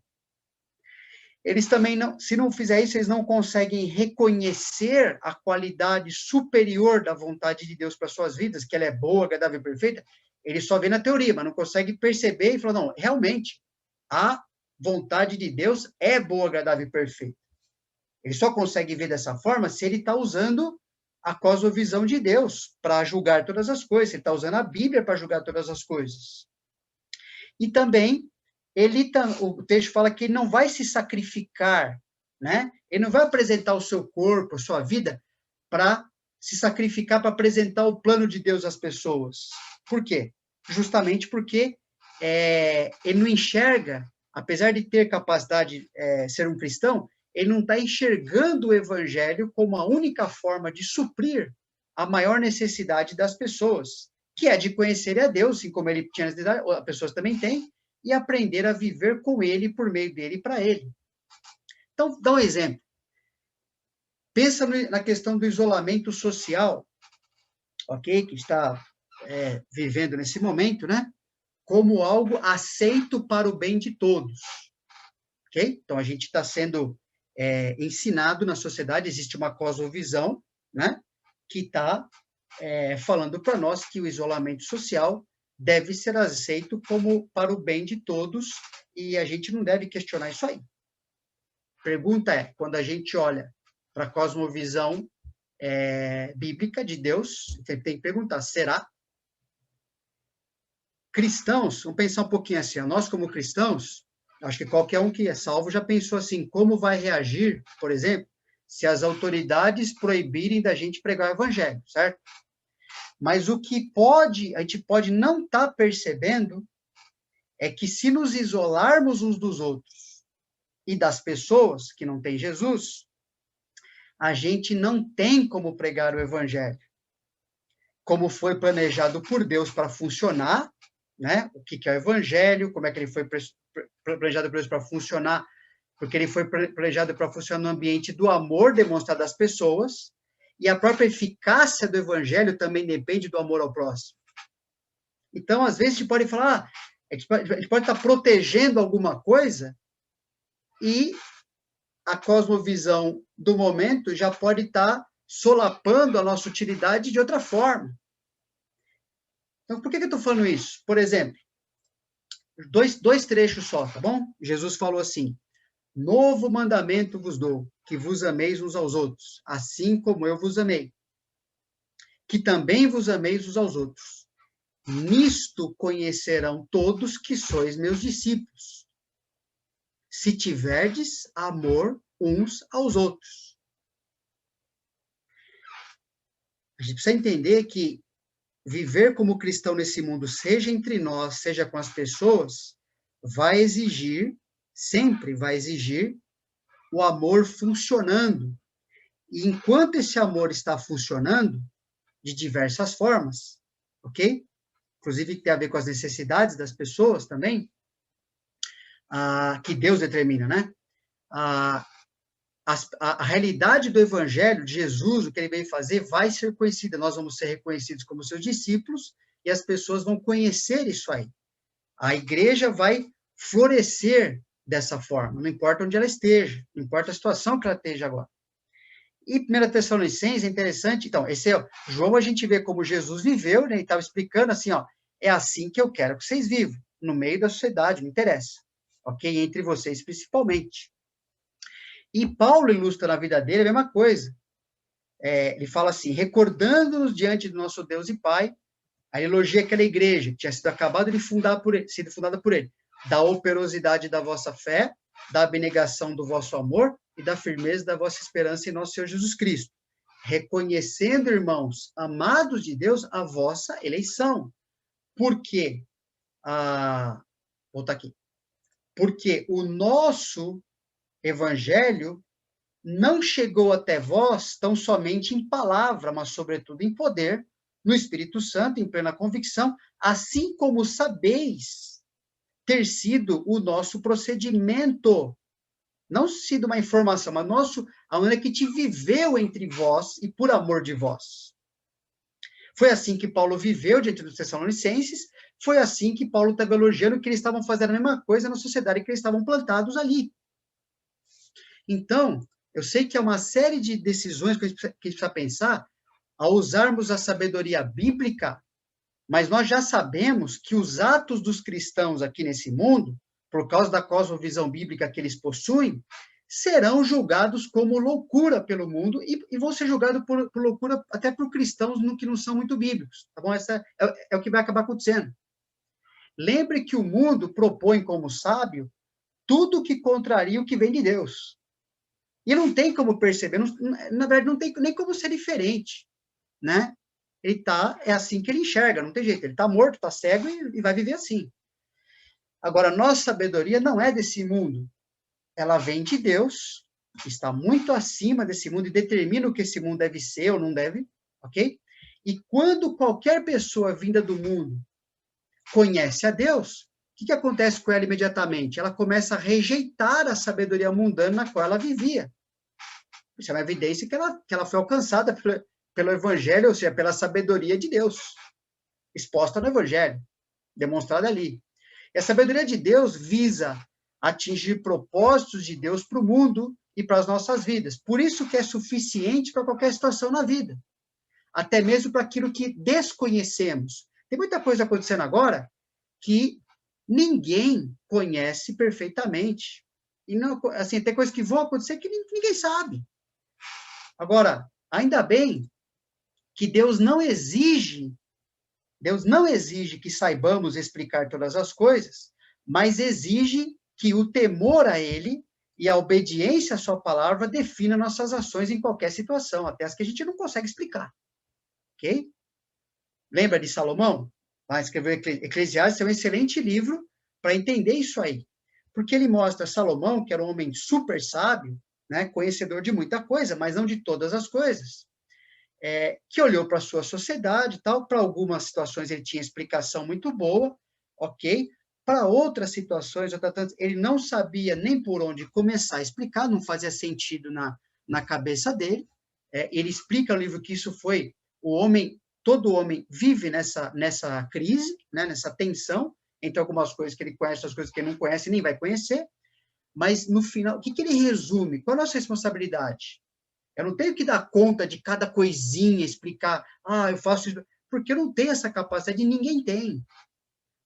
Eles também não, se não fizer isso, eles não conseguem reconhecer a qualidade superior da vontade de Deus para suas vidas, que ela é boa, agradável e perfeita. Ele só vê na teoria, mas não consegue perceber e falar, não, realmente, a vontade de Deus é boa, agradável e perfeita. Ele só consegue ver dessa forma se ele está usando a cosmovisão de Deus para julgar todas as coisas, ele está usando a Bíblia para julgar todas as coisas. E também, o texto fala que ele não vai se sacrificar, né? Ele não vai apresentar o seu corpo, a sua vida, para se sacrificar para apresentar o plano de Deus às pessoas. Por quê? Justamente porque ele não enxerga, apesar de ter capacidade de ser um cristão, ele não está enxergando o evangelho como a única forma de suprir a maior necessidade das pessoas, que é de conhecer a Deus, assim como ele tinha necessidade, as pessoas também têm, e aprender a viver com ele, por meio dele e para ele. Então, dá um exemplo. Pensa na questão do isolamento social, ok? Que está vivendo nesse momento, né? Como algo aceito para o bem de todos, ok? Então, a gente está sendo ensinado na sociedade, existe uma cosmovisão, né? Que está falando para nós que o isolamento social deve ser aceito como para o bem de todos e a gente não deve questionar isso aí. Pergunta é, quando a gente olha para a cosmovisão bíblica de Deus, tem que perguntar, será? Cristãos, vamos pensar um pouquinho assim, nós como cristãos, acho que qualquer um que é salvo já pensou assim, como vai reagir, por exemplo, se as autoridades proibirem da gente pregar o evangelho, certo? Mas o que a gente pode não estar percebendo é que se nos isolarmos uns dos outros e das pessoas que não têm Jesus, a gente não tem como pregar o evangelho. Como foi planejado por Deus para funcionar, né? O que é o evangelho, como é que ele foi planejado por Deus para funcionar, porque ele foi planejado para funcionar no ambiente do amor demonstrado às pessoas, e a própria eficácia do evangelho também depende do amor ao próximo. Então, às vezes, a gente pode falar, a gente pode estar protegendo alguma coisa e a cosmovisão do momento já pode estar solapando a nossa utilidade de outra forma. Então, por que eu estou falando isso? Por exemplo, dois trechos só, tá bom? Jesus falou assim, novo mandamento vos dou, que vos ameis uns aos outros, assim como eu vos amei. Que também vos ameis uns aos outros. Nisto conhecerão todos que sois meus discípulos, se tiverdes amor uns aos outros. A gente precisa entender que viver como cristão nesse mundo, seja entre nós, seja com as pessoas, vai exigir, sempre vai exigir, o amor funcionando. E enquanto esse amor está funcionando, de diversas formas, ok? Inclusive que tem a ver com as necessidades das pessoas também, que Deus determina, né? A realidade do evangelho de Jesus, o que ele veio fazer, vai ser conhecida. Nós vamos ser reconhecidos como seus discípulos e as pessoas vão conhecer isso aí. A igreja vai florescer dessa forma, não importa onde ela esteja, não importa a situação que ela esteja agora. E 1 Tessalonicenses é interessante, então, João a gente vê como Jesus viveu, né, e estava explicando assim, ó, é assim que eu quero que vocês vivam, no meio da sociedade, não interessa, ok? Entre vocês principalmente. E Paulo ilustra na vida dele a mesma coisa. Ele fala assim, recordando-nos diante do nosso Deus e Pai, a elogia aquela igreja que tinha sido acabado de sido fundada por ele, da operosidade da vossa fé, da abnegação do vosso amor e da firmeza da vossa esperança em nosso Senhor Jesus Cristo, reconhecendo, irmãos, amados de Deus, a vossa eleição. Por quê? Voltar aqui. Porque o nosso evangelho não chegou até vós tão somente em palavra, mas sobretudo em poder, no Espírito Santo, em plena convicção, assim como sabeis ter sido o nosso procedimento. Não sido uma informação, mas a maneira que te viveu entre vós e por amor de vós. Foi assim que Paulo viveu diante dos Tessalonicenses, foi assim que Paulo estava elogiando que eles estavam fazendo a mesma coisa na sociedade que eles estavam plantados ali. Então, eu sei que é uma série de decisões que a gente precisa pensar ao usarmos a sabedoria bíblica, mas nós já sabemos que os atos dos cristãos aqui nesse mundo, por causa da cosmovisão bíblica que eles possuem, serão julgados como loucura pelo mundo e vão ser julgados por loucura até por cristãos que não são muito bíblicos, tá bom? Essa é o que vai acabar acontecendo. Lembre que o mundo propõe como sábio tudo que contraria o que vem de Deus. E não tem como perceber, na verdade, não tem nem como ser diferente, né? É assim que ele enxerga, não tem jeito. Ele está morto, está cego e vai viver assim. Agora, nossa sabedoria não é desse mundo. Ela vem de Deus, está muito acima desse mundo e determina o que esse mundo deve ser ou não deve, ok? E quando qualquer pessoa vinda do mundo conhece a Deus, o que acontece com ela imediatamente? Ela começa a rejeitar a sabedoria mundana na qual ela vivia. Isso é uma evidência que ela foi alcançada pelo Evangelho, ou seja, pela sabedoria de Deus, exposta no Evangelho, demonstrada ali. E a sabedoria de Deus visa atingir propósitos de Deus para o mundo e para as nossas vidas. Por isso que é suficiente para qualquer situação na vida. Até mesmo para aquilo que desconhecemos. Tem muita coisa acontecendo agora que ninguém conhece perfeitamente. E não, assim, tem coisas que vão acontecer que ninguém sabe. Agora, ainda bem que Deus não exige que saibamos explicar todas as coisas, mas exige que o temor a Ele e a obediência à sua palavra defina nossas ações em qualquer situação, até as que a gente não consegue explicar. Ok? Lembra de Salomão? Vai escrever Eclesiastes, é um excelente livro para entender isso aí. Porque ele mostra Salomão, que era um homem super sábio, né, conhecedor de muita coisa, mas não de todas as coisas. Que olhou para a sua sociedade e tal, para algumas situações ele tinha explicação muito boa, ok? Para outras situações, ele não sabia nem por onde começar a explicar, não fazia sentido na cabeça dele. Ele explica no livro que isso foi todo homem vive nessa crise, né, nessa tensão entre algumas coisas que ele conhece, as coisas que ele não conhece nem vai conhecer, mas no final, o que ele resume? Qual é a nossa responsabilidade? Eu não tenho que dar conta de cada coisinha, explicar, eu faço isso, porque eu não tenho essa capacidade, ninguém tem.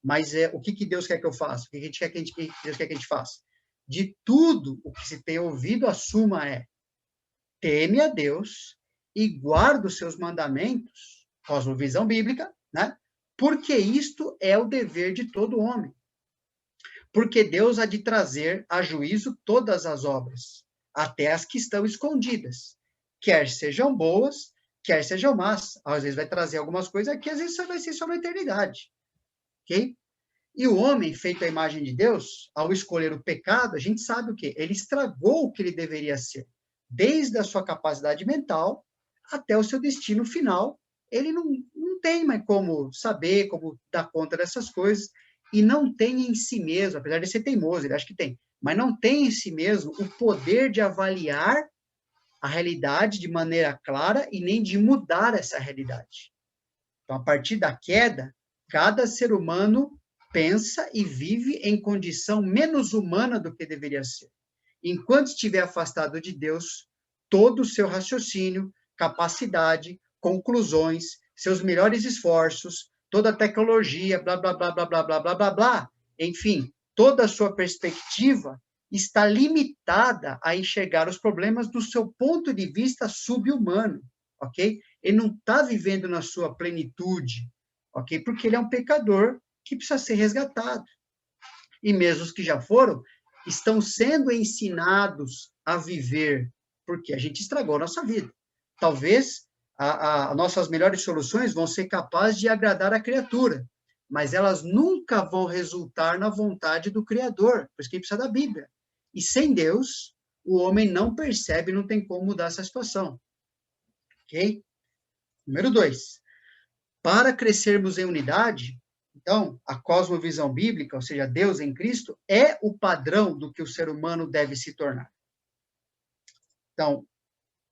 Mas o que Deus quer que eu faça? O que Deus quer que a gente faça? De tudo o que se tem ouvido, a suma teme a Deus e guarda os seus mandamentos, cosmovisão bíblica, né? Porque isto é o dever de todo homem. Porque Deus há de trazer a juízo todas as obras, até as que estão escondidas, quer sejam boas, quer sejam más. Às vezes vai trazer algumas coisas aqui, às vezes vai ser sobre a eternidade. Ok? E o homem, feito à imagem de Deus, ao escolher o pecado, a gente sabe o quê? Ele estragou o que ele deveria ser. Desde a sua capacidade mental até o seu destino final. Ele não tem mais como saber, como dar conta dessas coisas, e não tem em si mesmo, apesar de ser teimoso, ele acha que tem, mas não tem em si mesmo o poder de avaliar a realidade de maneira clara e nem de mudar essa realidade. Então, a partir da queda, cada ser humano pensa e vive em condição menos humana do que deveria ser. Enquanto estiver afastado de Deus, todo o seu raciocínio, capacidade, conclusões, seus melhores esforços, toda a tecnologia, blá, blá, blá, blá, blá, blá, blá, blá, blá, enfim, toda a sua perspectiva está limitada a enxergar os problemas do seu ponto de vista sub-humano, ok? Ele não está vivendo na sua plenitude, ok? Porque ele é um pecador que precisa ser resgatado. E mesmo os que já foram, estão sendo ensinados a viver, porque a gente estragou a nossa vida. Talvez nossas melhores soluções vão ser capazes de agradar a criatura, mas elas nunca vão resultar na vontade do Criador, por isso que precisa da Bíblia. E sem Deus, o homem não percebe, não tem como mudar essa situação. Ok? Número 2. Para crescermos em unidade, então, a cosmovisão bíblica, ou seja, Deus em Cristo, é o padrão do que o ser humano deve se tornar. Então,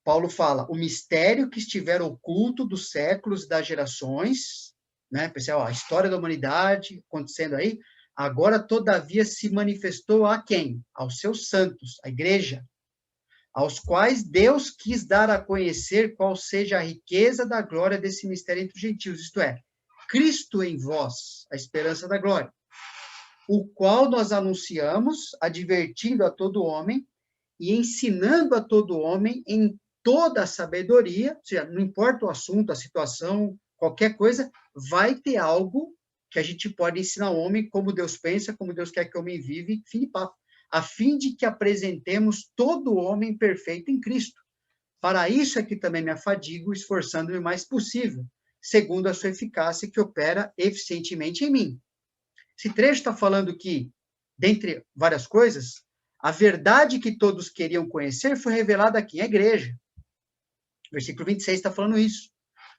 Paulo fala, o mistério que estiver oculto dos séculos e das gerações, né? Pessoal, a história da humanidade acontecendo aí, agora, todavia, se manifestou a quem? Aos seus santos, a igreja, aos quais Deus quis dar a conhecer qual seja a riqueza da glória desse mistério entre os gentios, isto é, Cristo em vós, a esperança da glória, o qual nós anunciamos, advertindo a todo homem e ensinando a todo homem em toda a sabedoria, ou seja, não importa o assunto, a situação, qualquer coisa, vai ter algo que a gente pode ensinar ao homem como Deus pensa, como Deus quer que o homem vive, fim de papo. a fim de que apresentemos todo homem perfeito em Cristo. Para isso é que também me afadigo, esforçando-me o mais possível, segundo a sua eficácia que opera eficientemente em mim. Esse trecho está falando que, dentre várias coisas, a verdade que todos queriam conhecer foi revelada aqui em igreja. Versículo 26 está falando isso.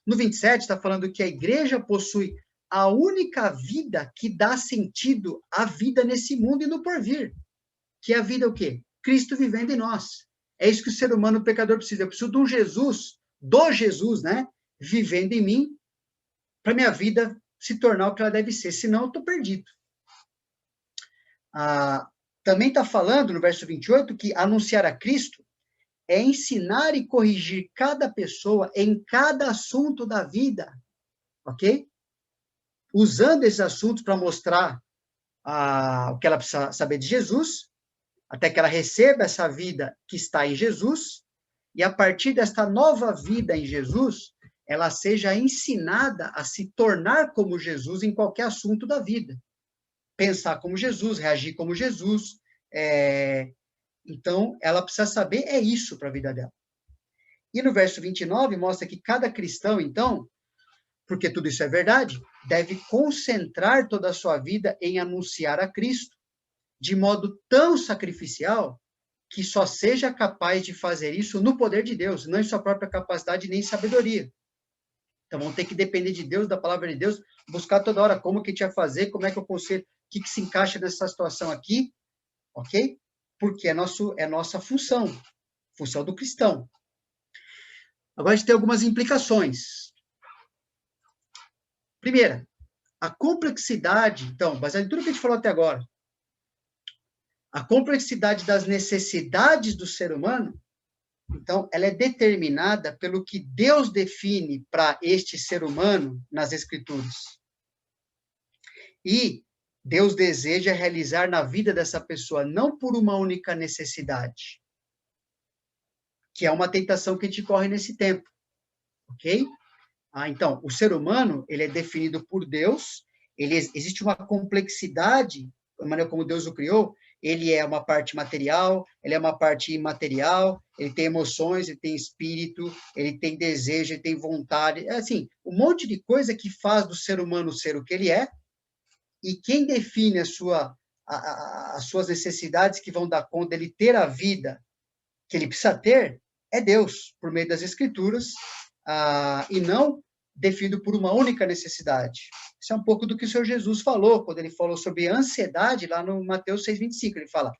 No 27 está falando que a igreja possui a única vida que dá sentido à vida nesse mundo e no porvir. Que é a vida o quê? Cristo vivendo em nós. É isso que o ser humano, o pecador, precisa. Eu preciso de um Jesus, do Jesus, né? Vivendo em mim, para minha vida se tornar o que ela deve ser. Senão, eu estou perdido. Também está falando, no verso 28, que anunciar a Cristo é ensinar e corrigir cada pessoa em cada assunto da vida. Ok? Usando esses assuntos para mostrar o que ela precisa saber de Jesus, até que ela receba essa vida que está em Jesus, e a partir desta nova vida em Jesus, ela seja ensinada a se tornar como Jesus em qualquer assunto da vida. Pensar como Jesus, reagir como Jesus. Então, ela precisa saber isso para a vida dela. E no verso 29, mostra que cada cristão, então, porque tudo isso é verdade, deve concentrar toda a sua vida em anunciar a Cristo, de modo tão sacrificial que só seja capaz de fazer isso no poder de Deus, não em sua própria capacidade nem sabedoria. Então, vamos ter que depender de Deus, da palavra de Deus, buscar toda hora como que a gente vai fazer, como é que eu consigo, o que se encaixa nessa situação aqui, ok? Porque é nossa função do cristão. Agora, a gente tem algumas implicações. Primeira, a complexidade, então, baseado em tudo que a gente falou até agora, a complexidade das necessidades do ser humano, então, ela é determinada pelo que Deus define para este ser humano nas Escrituras. E Deus deseja realizar na vida dessa pessoa, não por uma única necessidade, que é uma tentação que a gente corre nesse tempo, ok? Então, o ser humano, ele é definido por Deus, existe uma complexidade, da maneira como Deus o criou, ele é uma parte material, ele é uma parte imaterial, ele tem emoções, ele tem espírito, ele tem desejo, ele tem vontade, assim, um monte de coisa que faz do ser humano ser o que ele é, e quem define as suas necessidades que vão dar conta dele ter a vida que ele precisa ter, é Deus, por meio das Escrituras, e não definido por uma única necessidade. Isso é um pouco do que o Senhor Jesus falou, quando ele falou sobre ansiedade, lá no Mateus 6,25, ele fala,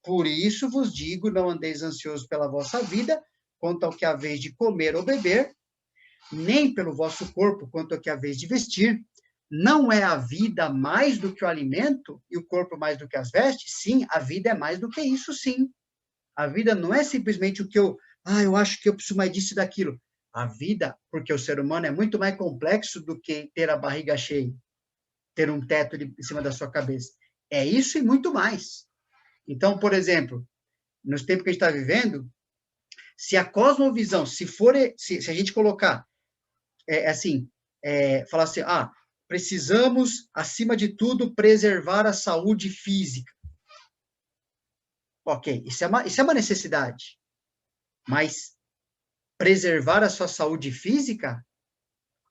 por isso vos digo, não andeis ansiosos pela vossa vida, quanto ao que haveis de comer ou beber, nem pelo vosso corpo, quanto ao que haveis de vestir. Não é a vida mais do que o alimento e o corpo mais do que as vestes? Sim, a vida é mais do que isso, sim. A vida não é simplesmente o que eu acho que eu preciso mais disso e daquilo. A vida, porque o ser humano é muito mais complexo do que ter a barriga cheia, ter um teto em cima da sua cabeça. É isso e muito mais. Então, por exemplo, nos tempos que a gente está vivendo, se a cosmovisão, se a gente colocar, falar assim, precisamos, acima de tudo, preservar a saúde física. Ok, isso é uma necessidade. Mas preservar a sua saúde física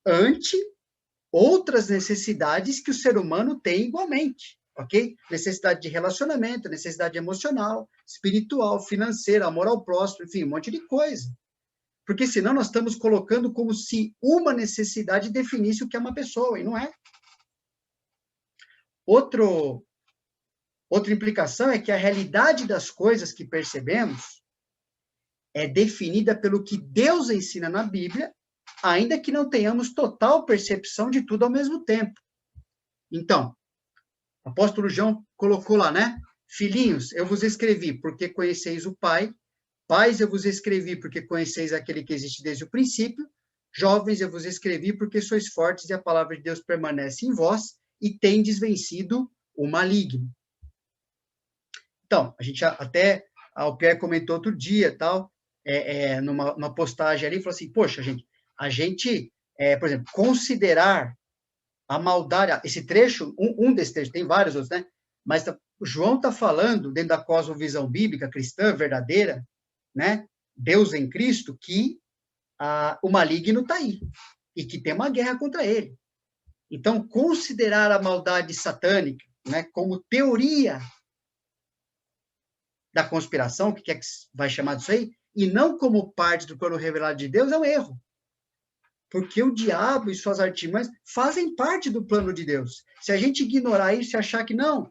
ante outras necessidades que o ser humano tem igualmente, ok? Necessidade de relacionamento, necessidade emocional, espiritual, financeira, amor ao próximo, enfim, um monte de coisa. Porque senão nós estamos colocando como se uma necessidade definisse o que é uma pessoa, e não é. Outra implicação é que a realidade das coisas que percebemos é definida pelo que Deus ensina na Bíblia, ainda que não tenhamos total percepção de tudo ao mesmo tempo. Então, o apóstolo João colocou lá, né? Filhinhos, eu vos escrevi porque conheceis o Pai. Pais, eu vos escrevi porque conheceis aquele que existe desde o princípio. Jovens, eu vos escrevi porque sois fortes e a palavra de Deus permanece em vós e tendes vencido o maligno. Então, a gente até, o Pierre comentou outro dia, tal, numa postagem ali, falou assim, poxa, a gente, por exemplo, considerar a maldade, esse trecho, um desses trechos, tem vários outros, né? Mas João está falando, dentro da cosmovisão bíblica cristã verdadeira, né? Deus em Cristo, que o maligno está aí e que tem uma guerra contra ele. Então, considerar a maldade satânica, né, como teoria da conspiração, que é que vai chamar disso aí, e não como parte do plano revelado de Deus, é um erro. Porque o diabo e suas artimanhas fazem parte do plano de Deus. Se a gente ignorar isso e achar que não,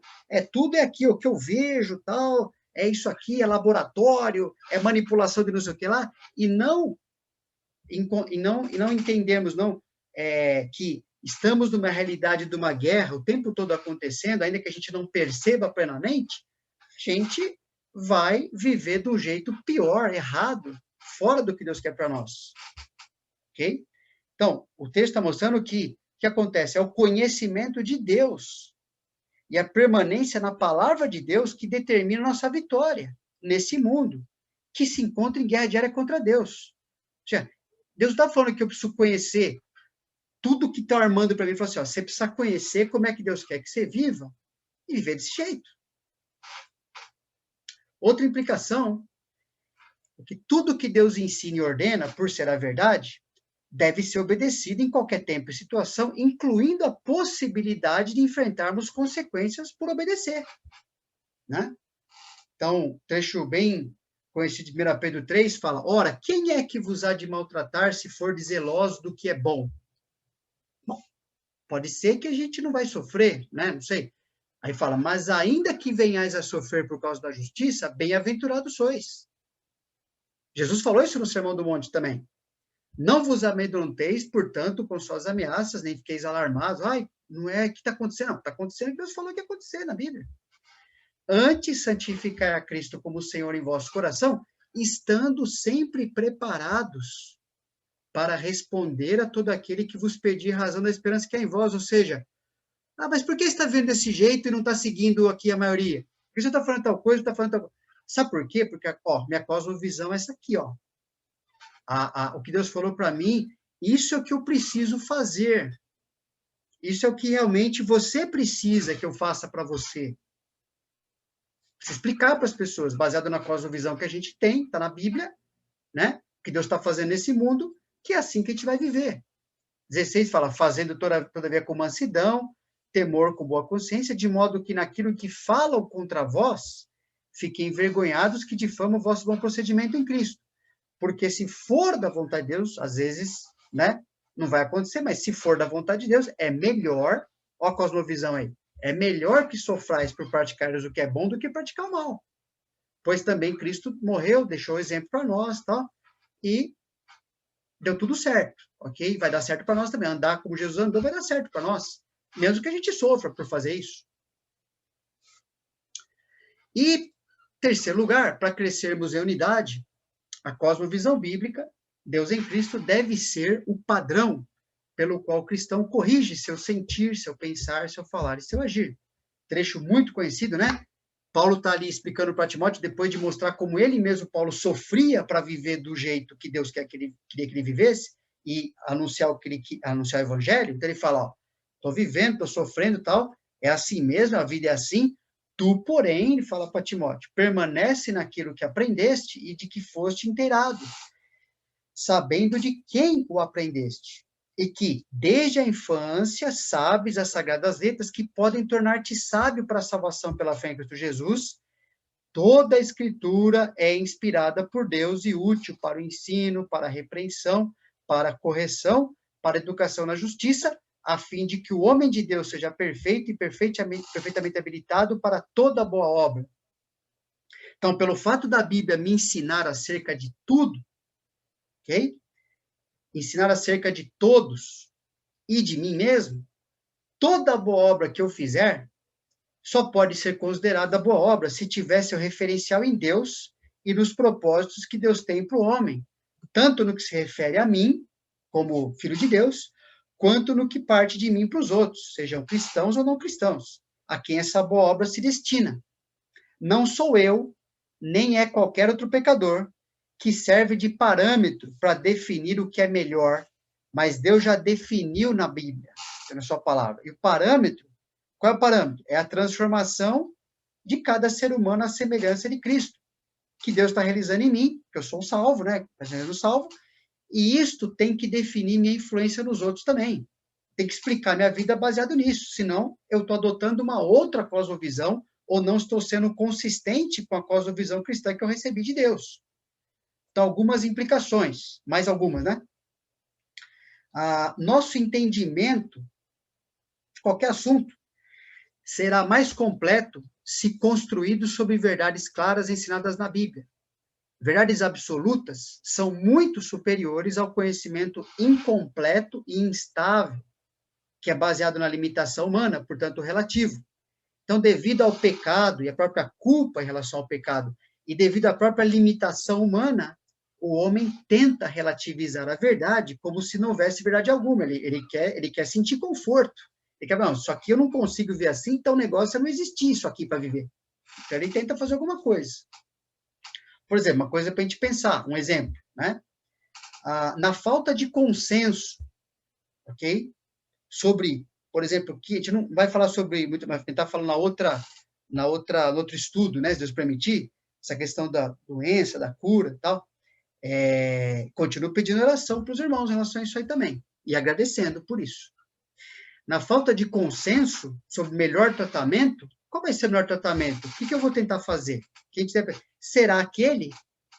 tudo é aqui, o que eu vejo, tal, é isso aqui, é laboratório, é manipulação de não sei o que lá, e não entendemos que estamos numa realidade de uma guerra o tempo todo acontecendo, ainda que a gente não perceba plenamente, a gente vai viver de um jeito pior, errado, fora do que Deus quer para nós. Ok? Então, o texto está mostrando que o que acontece é o conhecimento de Deus e a permanência na palavra de Deus que determina a nossa vitória nesse mundo, que se encontra em guerra diária contra Deus. Ou seja, Deus está falando que eu preciso conhecer tudo que está armando para mim. Ele falou assim, você precisa conhecer como é que Deus quer que você viva e viver desse jeito. Outra implicação é que tudo que Deus ensina e ordena, por ser a verdade, deve ser obedecido em qualquer tempo e situação, incluindo a possibilidade de enfrentarmos consequências por obedecer. Né? Então, trecho bem conhecido de 1 Pedro 3 fala, ora, quem é que vos há de maltratar se for zeloso do que é bom? Bom, pode ser que a gente não vai sofrer, né? Não sei. Aí fala, mas ainda que venhais a sofrer por causa da justiça, bem-aventurados sois. Jesus falou isso no Sermão do Monte também. Não vos amedronteis, portanto, com suas ameaças, nem fiqueis alarmados. Ai, não é o que está acontecendo, não. Está acontecendo o que Deus falou que ia acontecer na Bíblia. Antes, santificai a Cristo como Senhor em vosso coração, estando sempre preparados para responder a todo aquele que vos pedir razão da esperança que é em vós. Ou seja, mas por que você está vendo desse jeito e não está seguindo aqui a maioria? Por que você está falando tal coisa, está falando tal coisa? Sabe por quê? Porque, minha cosmovisão é essa aqui, ó. O que Deus falou para mim, isso é o que eu preciso fazer. Isso é o que realmente você precisa que eu faça para você. Preciso explicar para as pessoas, baseado na cosmovisão que a gente tem, está na Bíblia, né? Que Deus está fazendo nesse mundo, que é assim que a gente vai viver. 16 fala, fazendo todavia com mansidão, temor com boa consciência, de modo que naquilo que falam contra vós, fiquem envergonhados que difamam o vosso bom procedimento em Cristo. Porque se for da vontade de Deus, às vezes, né, não vai acontecer, mas se for da vontade de Deus, é melhor, ó a cosmovisão aí, é melhor que sofrais por praticares o que é bom do que praticar o mal. Pois também Cristo morreu, deixou o exemplo para nós, tá? E deu tudo certo, ok? Vai dar certo para nós também. Andar como Jesus andou vai dar certo para nós, mesmo que a gente sofra por fazer isso. E, terceiro lugar, para crescermos em unidade, a cosmovisão bíblica, Deus em Cristo, deve ser o padrão pelo qual o cristão corrige seu sentir, seu pensar, seu falar e seu agir. Trecho muito conhecido, né? Paulo está ali explicando para Timóteo, depois de mostrar como ele mesmo, Paulo, sofria para viver do jeito que Deus queria que ele vivesse e anunciar o evangelho. Então ele fala, estou vivendo, estou sofrendo e tal, é assim mesmo, a vida é assim. Tu, porém, ele fala para Timóteo, permanece naquilo que aprendeste e de que foste inteirado, sabendo de quem o aprendeste, e que, desde a infância, sabes as sagradas letras que podem tornar-te sábio para a salvação pela fé em Cristo Jesus. Toda a Escritura é inspirada por Deus e útil para o ensino, para a repreensão, para a correção, para a educação na justiça, a fim de que o homem de Deus seja perfeito e perfeitamente habilitado para toda boa obra. Então, pelo fato da Bíblia me ensinar acerca de tudo, ok? Ensinar acerca de todos e de mim mesmo, toda boa obra que eu fizer só pode ser considerada boa obra se tiver seu referencial em Deus e nos propósitos que Deus tem para o homem, tanto no que se refere a mim, como filho de Deus, quanto no que parte de mim para os outros, sejam cristãos ou não cristãos, a quem essa boa obra se destina. Não sou eu, nem é qualquer outro pecador, que serve de parâmetro para definir o que é melhor, mas Deus já definiu na Bíblia, na sua palavra. E o parâmetro, Qual é o parâmetro? É a transformação de cada ser humano à semelhança de Cristo, que Deus está realizando em mim, que eu sou um salvo, né? Eu salvo, e isto tem que definir minha influência nos outros também. Tem que explicar minha vida baseado nisso, senão eu estou adotando uma outra cosmovisão ou não estou sendo consistente com a cosmovisão cristã que eu recebi de Deus. Então, algumas implicações, mais algumas, né? Nosso entendimento de qualquer assunto será mais completo se construído sobre verdades claras ensinadas na Bíblia. Verdades absolutas são muito superiores ao conhecimento incompleto e instável, que é baseado na limitação humana, portanto, relativo. Então, devido ao pecado e à própria culpa em relação ao pecado, e devido à própria limitação humana, o homem tenta relativizar a verdade como se não houvesse verdade alguma. Ele quer sentir conforto. Ele quer, não, isso aqui eu não consigo ver assim, então o negócio é não existir isso aqui para viver. Então, ele tenta fazer alguma coisa. Por exemplo, uma coisa para a gente pensar, um exemplo, né? Na falta de consenso, ok? Sobre, por exemplo, que a gente não vai falar sobre, muito, mas tentar falar no outro estudo, né, se Deus permitir, essa questão da doença, da cura e tal, continuo pedindo oração para os irmãos em relação a isso aí também, e agradecendo por isso. Na falta de consenso sobre o melhor tratamento, qual vai ser o melhor tratamento? O que eu vou tentar fazer? Será aquele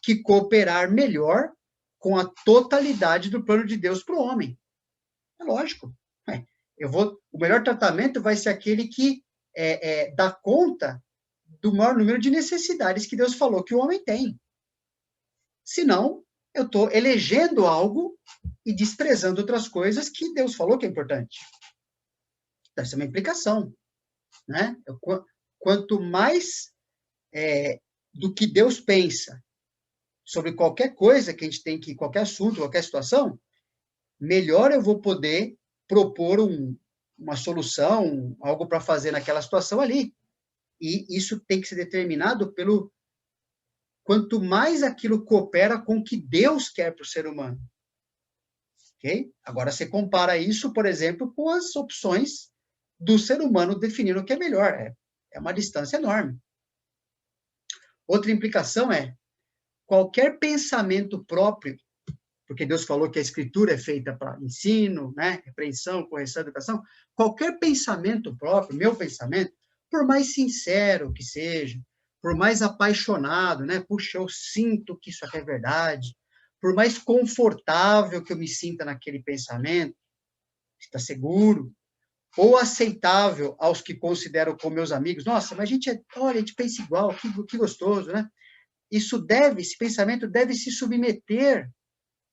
que cooperar melhor com a totalidade do plano de Deus para o homem. É lógico. O melhor tratamento vai ser aquele que dá conta do maior número de necessidades que Deus falou que o homem tem. Senão, eu estou elegendo algo e desprezando outras coisas que Deus falou que é importante. Deve ser uma implicação. Né? Quanto mais do que Deus pensa sobre qualquer coisa que a gente tem que, qualquer assunto, qualquer situação, melhor eu vou poder propor uma solução, algo para fazer naquela situação ali. E isso tem que ser determinado pelo quanto mais aquilo coopera com o que Deus quer para o ser humano. Ok? Agora, você compara isso, por exemplo, com as opções do ser humano definindo o que é melhor. É uma distância enorme. Outra implicação é qualquer pensamento próprio, porque Deus falou que a escritura é feita para ensino, né, repreensão, correção, educação, qualquer pensamento próprio, meu pensamento, por mais sincero que seja, por mais apaixonado, né, puxa, eu sinto que isso aqui é verdade, por mais confortável que eu me sinta naquele pensamento, está seguro, ou aceitável aos que considero como meus amigos, nossa, mas olha, a gente pensa igual, que gostoso, né? Esse pensamento deve se submeter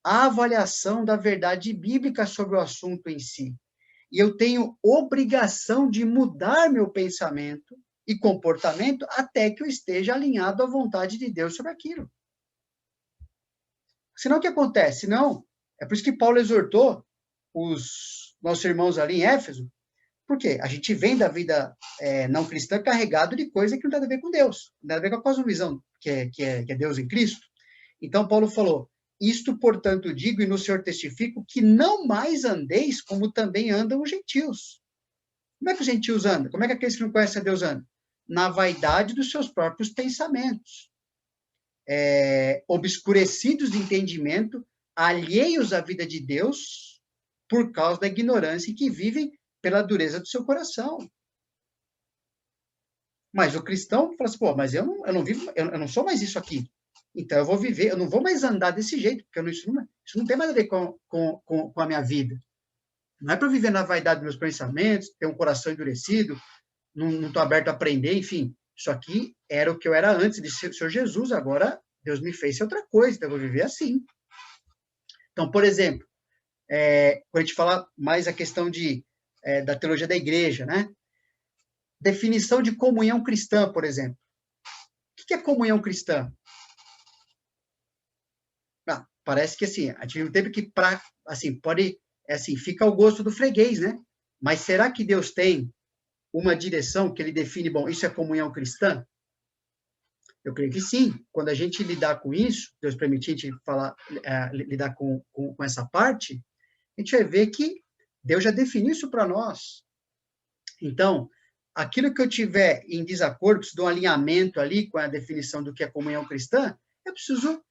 à avaliação da verdade bíblica sobre o assunto em si. E eu tenho obrigação de mudar meu pensamento e comportamento até que eu esteja alinhado à vontade de Deus sobre aquilo. Senão o que acontece? Não. É por isso que Paulo exortou os nossos irmãos ali em Éfeso, porque a gente vem da vida não cristã carregado de coisa que não tem nada a ver com Deus, não tem nada a ver com a cosmovisão que é Deus em Cristo. Então, Paulo falou, isto, portanto, digo e no Senhor testifico que não mais andeis como também andam os gentios. Como é que os gentios andam? Como é que aqueles que não conhecem a Deus andam? Na vaidade dos seus próprios pensamentos. Obscurecidos de entendimento, alheios à vida de Deus, por causa da ignorância em que vivem pela dureza do seu coração. Mas o cristão fala assim, pô, mas eu não vivo, eu não sou mais isso aqui. Então eu vou viver, eu não vou mais andar desse jeito, porque isso não tem mais a ver com a minha vida. Não é para viver na vaidade dos meus pensamentos, ter um coração endurecido, não estou aberto a aprender, enfim. Isso aqui era o que eu era antes de ser o Senhor Jesus, agora Deus me fez ser outra coisa, então eu vou viver assim. Então, por exemplo, quando a gente fala mais a questão da teologia da igreja, né? Definição de comunhão cristã, por exemplo. O que é comunhão cristã? Parece que assim, a gente não teve que fica ao gosto do freguês, né? Mas será que Deus tem uma direção que ele define, bom, isso é comunhão cristã? Eu creio que sim. Quando a gente lidar com isso, Deus permitir a gente lidar com essa parte, a gente vai ver que Deus já definiu isso para nós. Então, aquilo que eu tiver em desacordo, preciso de um alinhamento ali com a definição do que é comunhão cristã, eu preciso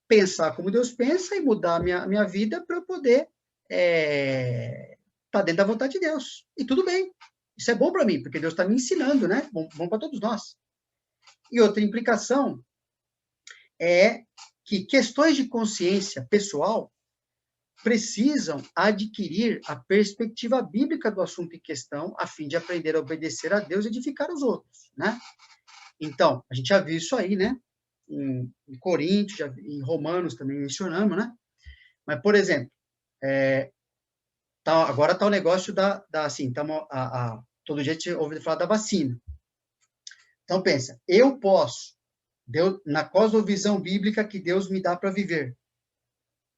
pensar como Deus pensa e mudar a minha vida para eu poder estar dentro da vontade de Deus. E tudo bem. Isso é bom para mim, porque Deus está me ensinando, né? Bom para todos nós. E outra implicação é que questões de consciência pessoal precisam adquirir a perspectiva bíblica do assunto em questão, a fim de aprender a obedecer a Deus e edificar os outros, né? Então, a gente já viu isso aí, né? Em Coríntios, em Romanos também mencionamos, né? Mas, por exemplo, agora está o negócio assim, todo dia a gente ouve falar da vacina. Então, pensa, eu posso, na cosmovisão bíblica que Deus me dá para viver,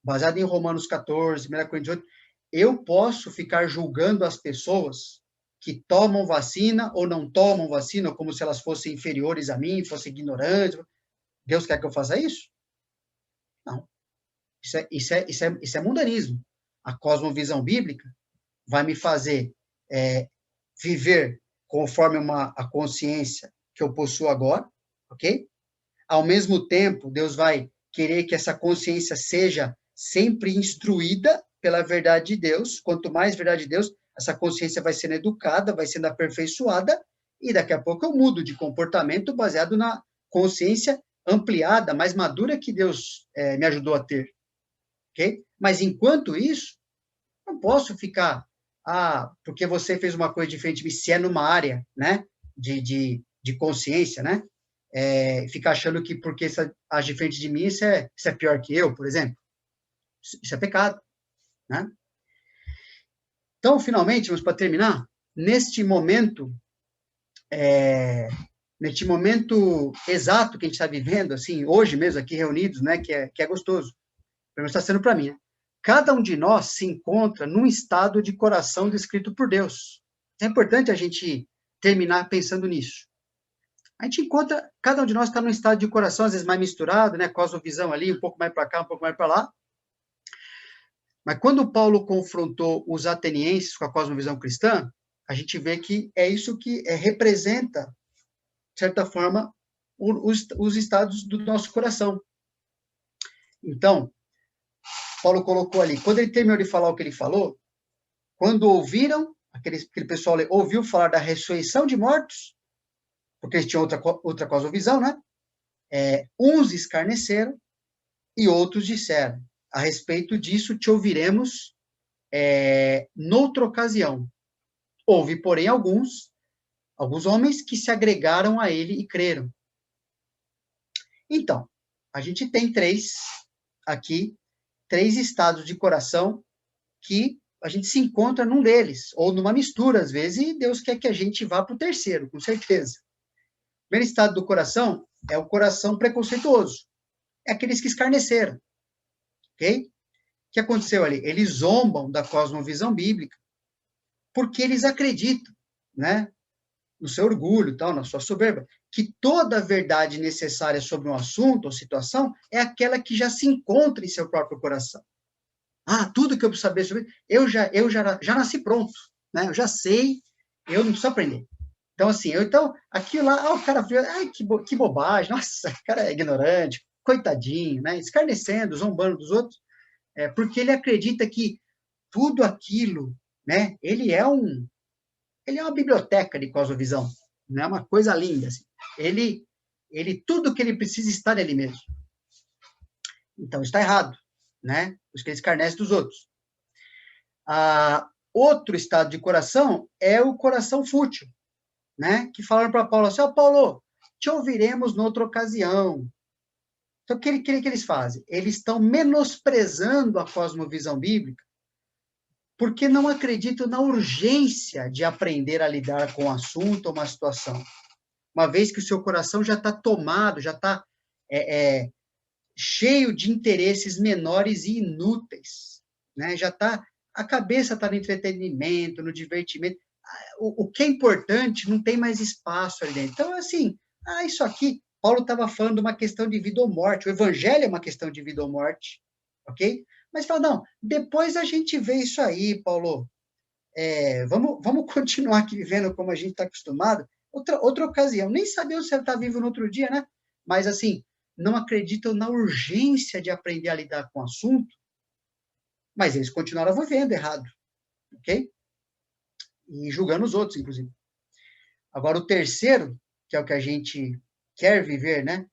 baseado em Romanos 14, 1 Coríntios 8, eu posso ficar julgando as pessoas que tomam vacina ou não tomam vacina, como se elas fossem inferiores a mim, fossem ignorantes. Deus quer que eu faça isso? Não. Isso é mundanismo. A cosmovisão bíblica vai me fazer viver conforme a consciência que eu possuo agora, ok? Ao mesmo tempo, Deus vai querer que essa consciência seja sempre instruída pela verdade de Deus. Quanto mais verdade de Deus, essa consciência vai sendo educada, vai sendo aperfeiçoada, e daqui a pouco eu mudo de comportamento baseado na consciência ampliada, mais madura que Deus me ajudou a ter. Ok? Mas enquanto isso, não posso ficar, porque você fez uma coisa diferente de mim, se é numa área, né, de consciência, né, ficar achando que porque você age diferente de mim, isso é pior que eu, por exemplo. Isso é pecado, né? Então, finalmente, vamos para terminar, neste momento exato que a gente está vivendo, assim, hoje mesmo, aqui reunidos, né, que é gostoso, pelo menos está sendo para mim, né? Cada um de nós se encontra num estado de coração descrito por Deus. É importante a gente terminar pensando nisso. A gente encontra, cada um de nós está num estado de coração, às vezes mais misturado, né, cosmovisão ali, um pouco mais para cá, um pouco mais para lá. Mas quando Paulo confrontou os atenienses com a cosmovisão cristã, a gente vê que é isso que representa, de certa forma, os estados do nosso coração. Então, Paulo colocou ali, quando ele terminou de falar o que ele falou, quando ouviram, aquele pessoal ouviu falar da ressurreição de mortos, porque eles tinham outra cosmovisão, né? Uns escarneceram e outros disseram, a respeito disso te ouviremos noutra ocasião. Houve, porém, alguns homens que se agregaram a ele e creram. Então, a gente tem três estados de coração que a gente se encontra num deles, ou numa mistura, às vezes, e Deus quer que a gente vá para o terceiro, com certeza. O primeiro estado do coração é o coração preconceituoso. É aqueles que escarneceram. Ok? O que aconteceu ali? Eles zombam da cosmovisão bíblica, porque eles acreditam, né, no seu orgulho, tal, na sua soberba, que toda a verdade necessária sobre um assunto ou situação é aquela que já se encontra em seu próprio coração. Tudo que eu preciso saber sobre eu já nasci pronto, né? Eu já sei, eu não preciso aprender. Então, assim, aquilo lá, o cara viu, que bobagem, nossa, o cara é ignorante, coitadinho, né? Escarnecendo, zombando dos outros, porque ele acredita que tudo aquilo, né? Ele é uma biblioteca de cosmovisão, né? Uma coisa linda, assim. Tudo que ele precisa está nele mesmo. Então, está errado, né? Os que ele escarnece dos outros. Outro estado de coração é o coração fútil, né? Que falaram para Paulo assim, Paulo, te ouviremos noutra ocasião. Então, o que eles fazem? Eles estão menosprezando a cosmovisão bíblica porque não acreditam na urgência de aprender a lidar com o assunto ou uma situação. Uma vez que o seu coração já está tomado, já está cheio de interesses menores e inúteis, né? A cabeça está no entretenimento, no divertimento. O que é importante não tem mais espaço ali dentro. Então, assim, isso aqui, Paulo estava falando de uma questão de vida ou morte. O evangelho é uma questão de vida ou morte, ok? Mas fala, não, depois a gente vê isso aí, Paulo. vamos continuar aqui vivendo como a gente está acostumado. Outra ocasião, nem sabia se ela está vivo no outro dia, né? Mas, assim, não acreditam na urgência de aprender a lidar com o assunto, mas eles continuaram vivendo errado, ok? E julgando os outros, inclusive. Agora, o terceiro, que é o que a gente quer viver, né?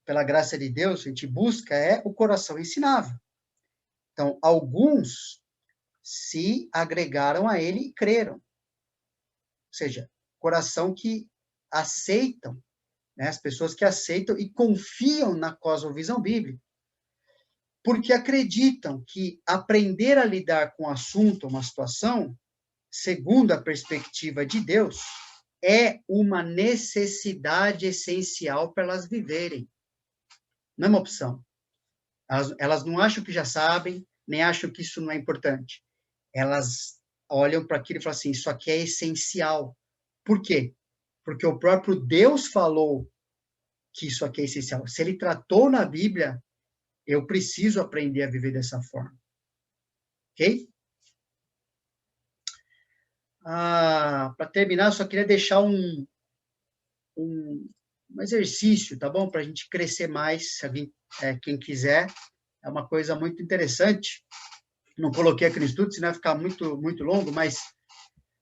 Pela graça de Deus, a gente busca, é o coração ensinável. Então, alguns se agregaram a ele e creram. Ou seja, coração que aceitam, né? As pessoas que aceitam e confiam na cosmovisão bíblica, porque acreditam que aprender a lidar com um assunto, uma situação, segundo a perspectiva de Deus, é uma necessidade essencial para elas viverem. Não é uma opção. Elas não acham que já sabem, nem acham que isso não é importante. Elas olham para aquilo e falam assim, isso aqui é essencial. Por quê? Porque o próprio Deus falou que isso aqui é essencial. Se ele tratou na Bíblia, eu preciso aprender a viver dessa forma. Ok? Para terminar, eu só queria deixar um exercício, tá bom? Para a gente crescer mais, se alguém, quem quiser. É uma coisa muito interessante. Não coloquei aqui no estudo, senão vai ficar muito, muito longo, mas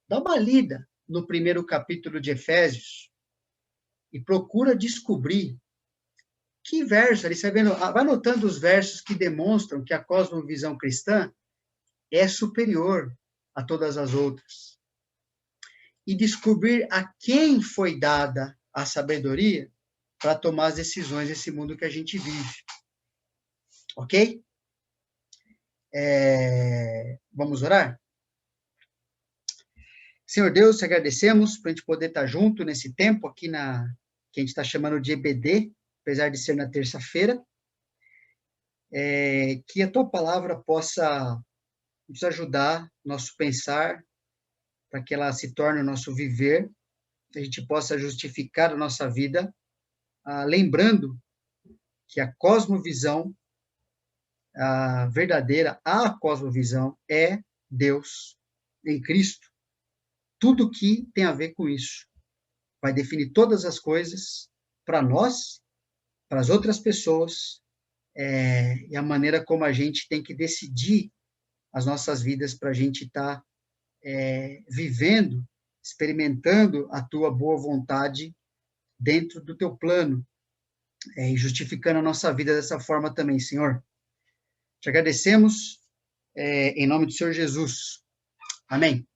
dá uma lida no primeiro capítulo de Efésios e procura descobrir que verso, ali você vai anotando os versos que demonstram que a cosmovisão cristã é superior a todas as outras. E descobrir a quem foi dada a sabedoria para tomar as decisões nesse mundo que a gente vive. Ok? Vamos orar? Senhor Deus, te agradecemos por a gente poder estar junto nesse tempo aqui que a gente está chamando de EBD, apesar de ser na terça-feira. Que a tua palavra possa nos ajudar, nosso pensar, para que ela se torne o nosso viver, que a gente possa justificar a nossa vida, lembrando que a cosmovisão, a verdadeira, a cosmovisão é Deus em Cristo. Tudo que tem a ver com isso. Vai definir todas as coisas para nós, para as outras pessoas, e a maneira como a gente tem que decidir as nossas vidas para a gente estar vivendo, experimentando a tua boa vontade dentro do teu plano, e justificando a nossa vida dessa forma também, Senhor. Te agradecemos em nome do Senhor Jesus. Amém.